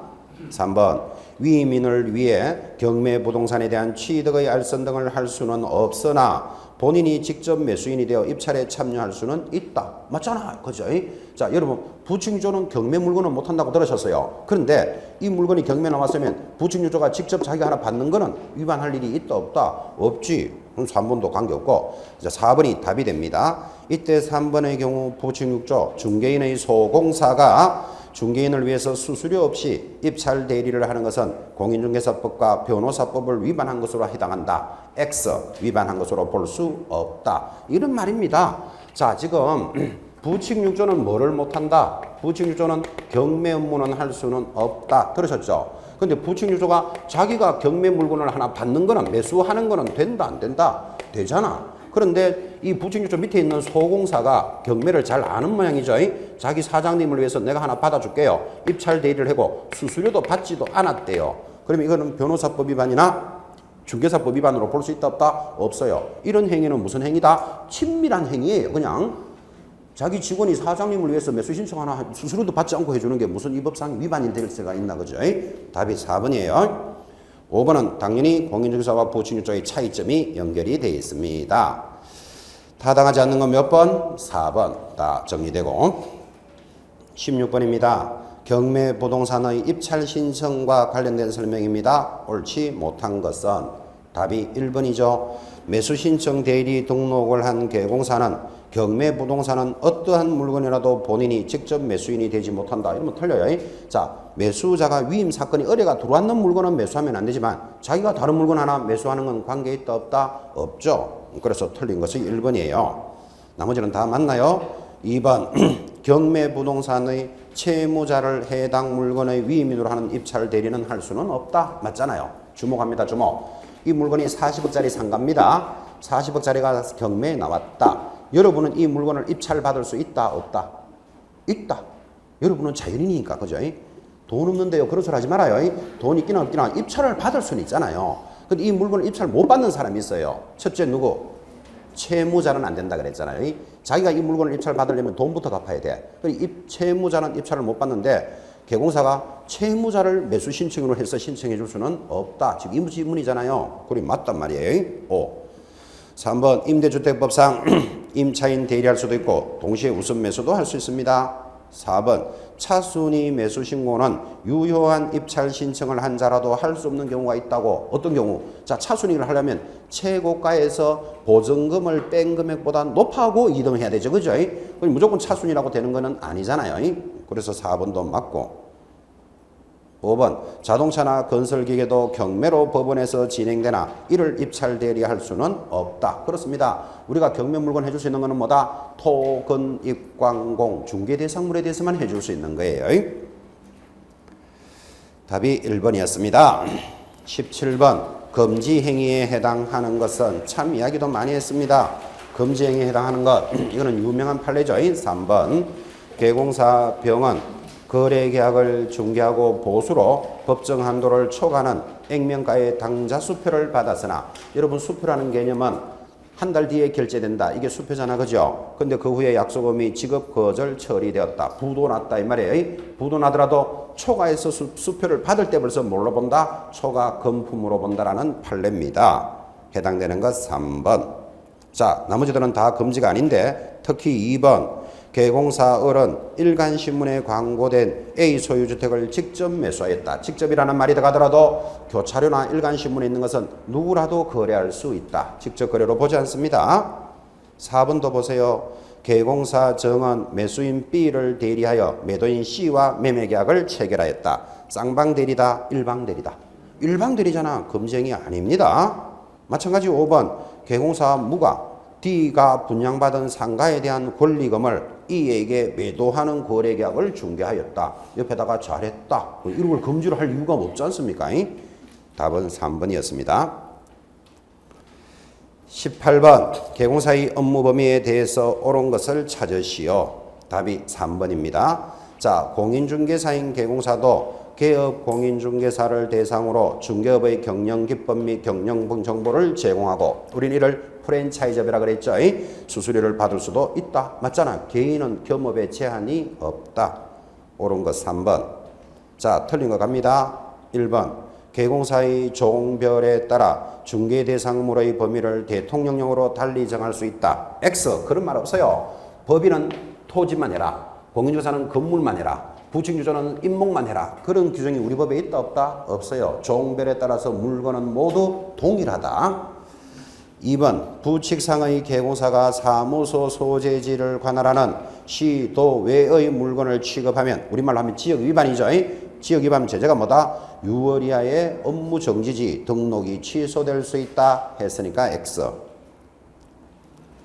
3번 위민을 위해 경매 부동산에 대한 취득의 알선 등을 할 수는 없으나 본인이 직접 매수인이 되어 입찰에 참여할 수는 있다. 맞잖아. 그죠? 자, 여러분 부칭유저는 경매 물건은 못한다고 들으셨어요. 그런데 이 물건이 경매 나왔으면 부칭유저가 직접 자기가 하나 받는 거는 위반할 일이 있다 없다? 없지. 그럼 3번도 관계없고, 이제 4번이 답이 됩니다. 이때 3번의 경우 부칭유저 중개인의 소공사가 중개인을 위해서 수수료 없이 입찰 대리를 하는 것은 공인중개사법과 변호사법을 위반한 것으로 해당한다. X 위반한 것으로 볼 수 없다. 이런 말입니다. 자, 지금 부칭유저는 뭐를 못한다? 부칭유저는 경매 업무는 할 수는 없다. 들으셨죠? 근데 부칭유저가 자기가 경매 물건을 하나 받는 거는, 매수하는 거는 된다 안 된다? 되잖아. 그런데 이 부칭유저 밑에 있는 소공사가 경매를 잘 아는 모양이죠. 자기 사장님을 위해서 내가 하나 받아줄게요. 입찰 대리를 하고 수수료도 받지도 않았대요. 그러면 이거는 변호사법 위반이나 중개사법 위반으로 볼 수 있다 없다? 없어요. 이런 행위는 무슨 행위다? 친밀한 행위예요. 그냥 자기 직원이 사장님을 위해서 매수 신청 하나 수수료도 받지 않고 해주는 게 무슨 이 법상 위반이 될 수가 있나 그죠? 답이 4번이에요. 5번은 당연히 공인중개사와 부칭유저의 차이점이 연결이 되어 있습니다. 타당하지 않는 건 몇 번? 4번. 다 정리되고. 16번입니다. 경매 부동산의 입찰 신청과 관련된 설명입니다. 옳지 못한 것은, 답이 1번이죠. 매수 신청 대리 등록을 한 개공사는 경매 부동산은 어떠한 물건이라도 본인이 직접 매수인이 되지 못한다. 이러면 틀려요. 자, 매수자가 위임 사건이 의뢰가 들어왔는 물건은 매수하면 안 되지만 자기가 다른 물건 하나 매수하는 건 관계 있다 없다? 없죠. 그래서 틀린 것이 1번이에요. 나머지는 다 맞나요? 2번 경매 부동산의 채무자를 해당 물건의 위임인으로 하는 입찰 대리는 할 수는 없다. 맞잖아요. 주목합니다. 주목. 이 물건이 40억짜리 상가입니다. 40억짜리가 경매에 나왔다. 여러분은 이 물건을 입찰받을 수 있다 없다? 있다. 여러분은 자연인이니까. 그죠? 돈 없는데요. 그런 소리 하지 말아요. 돈 있기나 없기나 입찰을 받을 수는 있잖아요. 근데 이 물건을 입찰 못 받는 사람이 있어요. 첫째 누구? 채무자는 안 된다 그랬잖아요. 자기가 이 물건을 입찰 받으려면 돈부터 갚아야 돼. 채무자는 입찰을 못 받는데 개공사가 채무자를 매수 신청으로 해서 신청해 줄 수는 없다. 지금 이 질문이잖아요. 그게 맞단 말이에요. 5. 3번 임대주택법상 임차인 대리할 수도 있고 동시에 우선 매수도 할 수 있습니다. 4번 차순위 매수 신고는 유효한 입찰 신청을 한 자라도 할 수 없는 경우가 있다고. 어떤 경우? 자, 차순위를 하려면 최고가에서 보증금을 뺀 금액보다 높아고 이동해야 되죠. 그죠? 그럼 무조건 차순위라고 되는 거는 아니잖아요. 그래서 4번도 맞고. 5번 자동차나 건설기계도 경매로 법원에서 진행되나 이를 입찰 대리할 수는 없다. 그렇습니다. 우리가 경매 물건 해줄 수 있는 것은 뭐다? 토, 건, 입, 광, 공, 중개 대상물에 대해서만 해줄 수 있는 거예요. 답이 1번이었습니다. 17번 금지 행위에 해당하는 것은, 참 이야기도 많이 했습니다. 금지 행위에 해당하는 것, 이거는 유명한 판례죠. 3번 개공사 병은 거래계약을 중개하고 보수로 법정 한도를 초과하는 액면가의 당좌 수표를 받았으나, 여러분 수표라는 개념은 한 달 뒤에 결제된다. 이게 수표잖아. 그죠? 근데 그 후에 약속금이 지급 거절 처리되었다. 부도 났다. 이 말이에요. 부도 나더라도 초과해서 수표를 받을 때 벌써 뭘로 본다? 초과 금품으로 본다라는 판례입니다. 해당되는 것 3번. 자, 나머지들은 다 금지가 아닌데 특히 2번. 개공사을은 일간신문에 광고된 A 소유주택을 직접 매수하였다. 직접이라는 말이 들어가더라도 교차료나 일간신문에 있는 것은 누구라도 거래할 수 있다. 직접 거래로 보지 않습니다. 4번도 보세요. 개공사 정은 매수인 B를 대리하여 매도인 C와 매매계약을 체결하였다. 쌍방대리다, 일방대리다. 일방대리잖아. 금지행위 아닙니다. 마찬가지 5번. 개공사 무가 D가 분양받은 상가에 대한 권리금을 E에게 매도하는 거래계약을 중개하였다. 옆에다가 잘했다. 이런 걸 금지를 할 이유가 없지 않습니까? 답은 3번이었습니다. 18번. 개공사의 업무 범위에 대해서 옳은 것을 찾으시오. 답이 3번입니다. 자, 공인중개사인 개공사도 개업 공인중개사를 대상으로 중개업의 경영 기법 및 경영 정보를 제공하고 우린 이를 프랜차이즈업이라 그랬죠. 수수료를 받을 수도 있다. 맞잖아. 개인은 겸업에 제한이 없다. 옳은 것 3번. 자, 틀린 거 갑니다. 1번. 개공사의 종별에 따라 중개 대상물의 범위를 대통령령으로 달리 정할 수 있다. X. 그런 말 없어요. 법인은 토지만 해라. 공인중개사는 건물만 해라. 부칙유조는 임목만 해라. 그런 규정이 우리 법에 있다 없다? 없어요. 종별에 따라서 물건은 모두 동일하다. 2번. 부칙상의 개공사가 사무소 소재지를 관할하는 시, 도 외의 물건을 취급하면 우리말로 하면 지역위반이죠. 지역위반 제재가 뭐다? 6월 이하의 업무 정지지 등록이 취소될 수 있다 했으니까 X.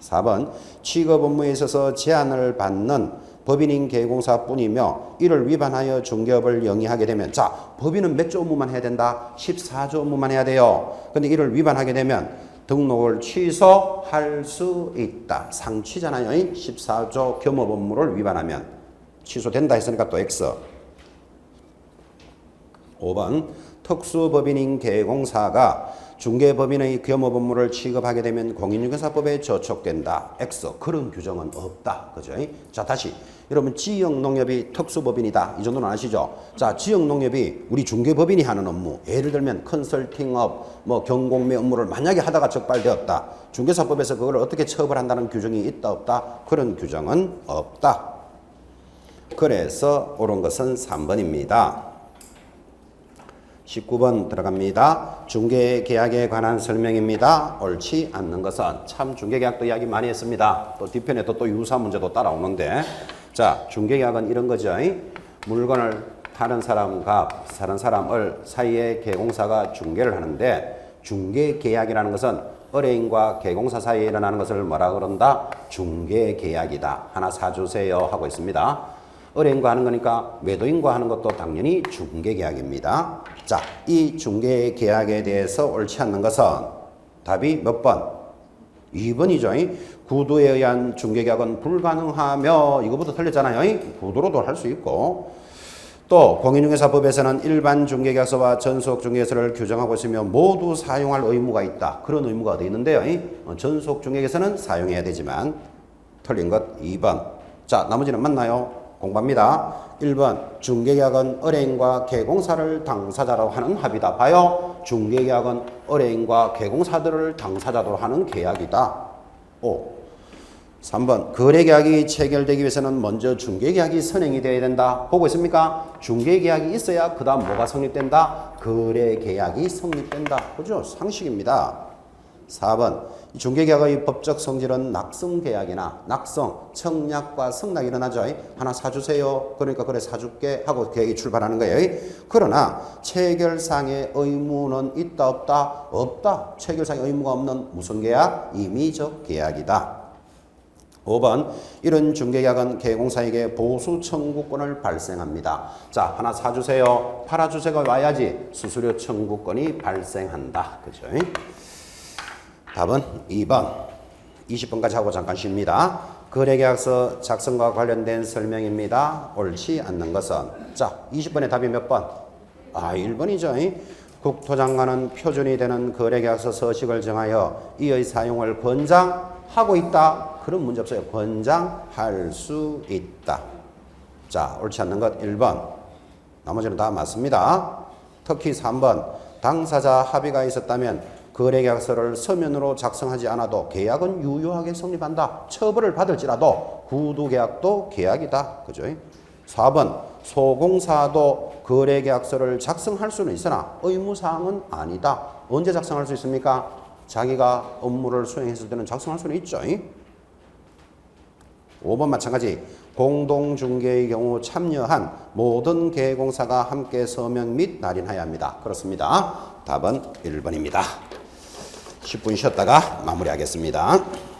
4번. 취급 업무에 있어서 제한을 받는 법인인 개공사뿐이며 이를 위반하여 중개업을 영위하게 되면 자, 법인은 몇 조 업무만 해야 된다? 14조 업무만 해야 돼요. 근데 이를 위반하게 되면 등록을 취소할 수 있다. 상취잖아요. 14조 겸업 업무를 위반하면 취소된다 했으니까 또 X. 5번. 특수법인인 개공사가 중개법인의 겸업 업무를 취급하게 되면 공인중개사법에 저촉된다. X. 그런 규정은 없다. 그죠? 자, 다시. 여러분, 지역농협이 특수법인이다. 이 정도는 아시죠? 자, 지역농협이 우리 중개법인이 하는 업무, 예를 들면 컨설팅업, 경공매 업무를 만약에 하다가 적발되었다. 중개사법에서 그걸 어떻게 처벌한다는 규정이 있다, 없다? 그런 규정은 없다. 그래서 옳은 것은 3번입니다. 19번 들어갑니다. 중개계약에 관한 설명입니다. 옳지 않는 것은 참 중개계약도 이야기 많이 했습니다. 또 뒤편에 또 유사 문제도 따라오는데 자, 중개계약은 이런 거죠. 물건을 파는 사람과 사는 사람을 사이에 개공사가 중개를 하는데 중개계약이라는 것은 의뢰인과 개공사 사이에 일어나는 것을 뭐라 그런다? 중개계약이다. 하나 사주세요 하고 있습니다. 의뢰인과 하는 거니까 매도인과 하는 것도 당연히 중개계약입니다. 자, 이 중개계약에 대해서 옳지 않는 것은 답이 몇 번? 2번이죠. 구두에 의한 중개계약은 불가능하며 이거부터 틀렸잖아요. 구두로도 할 수 있고 또 공인중개사법에서는 일반 중개계약서와 전속중개계약서를 규정하고 있으며 모두 사용할 의무가 있다. 그런 의무가 어디 있는데요. 전속중개계약서는 사용해야 되지만 틀린 것 2번. 자, 나머지는 맞나요? 공부합니다. 1번. 중개계약은 의뢰인과 개공사를 당사자로 하는 합의다. 봐요. 중개계약은 의뢰인과 개공사들을 당사자로 하는 계약이다. 5. 3번. 거래계약이 체결되기 위해서는 먼저 중개계약이 선행이 되어야 된다. 보고 있습니까? 중개계약이 있어야 그 다음 뭐가 성립된다? 거래계약이 성립된다. 그죠? 상식입니다. 4번. 중개계약의 법적 성질은 낙성계약이나 낙성, 청약과 성락이 일어나죠. 하나 사주세요. 그러니까 그래 사줄게 하고 계약이 출발하는 거예요. 그러나 체결상의 의무는 있다 없다? 없다. 체결상의 의무가 없는 무슨 계약? 임의적 계약이다. 5번. 이런 중개계약은 개공사에게 보수 청구권을 발생합니다. 자, 하나 사주세요. 팔아주세요가 와야지 수수료 청구권이 발생한다. 그죠? 답은 2번. 20번까지 하고 잠깐 쉽니다. 거래계약서 작성과 관련된 설명입니다. 옳지 않는 것은 자, 20번의 답이 몇 번? 1번이죠. 국토장관은 표준이 되는 거래계약서 서식을 정하여 이의 사용을 권장하고 있다. 그런 문제 없어요. 권장할 수 있다. 자, 옳지 않는 것 1번. 나머지는 다 맞습니다. 특히 3번. 당사자 합의가 있었다면 거래계약서를 서면으로 작성하지 않아도 계약은 유효하게 성립한다. 처벌을 받을지라도 구두계약도 계약이다. 그죠? 4번. 소공사도 거래계약서를 작성할 수는 있으나 의무사항은 아니다. 언제 작성할 수 있습니까? 자기가 업무를 수행했을 때는 작성할 수는 있죠. 5번 마찬가지. 공동중개의 경우 참여한 모든 계획공사가 함께 서명 및 날인하여야 합니다. 그렇습니다. 답은 1번입니다. 10분 쉬었다가 마무리하겠습니다.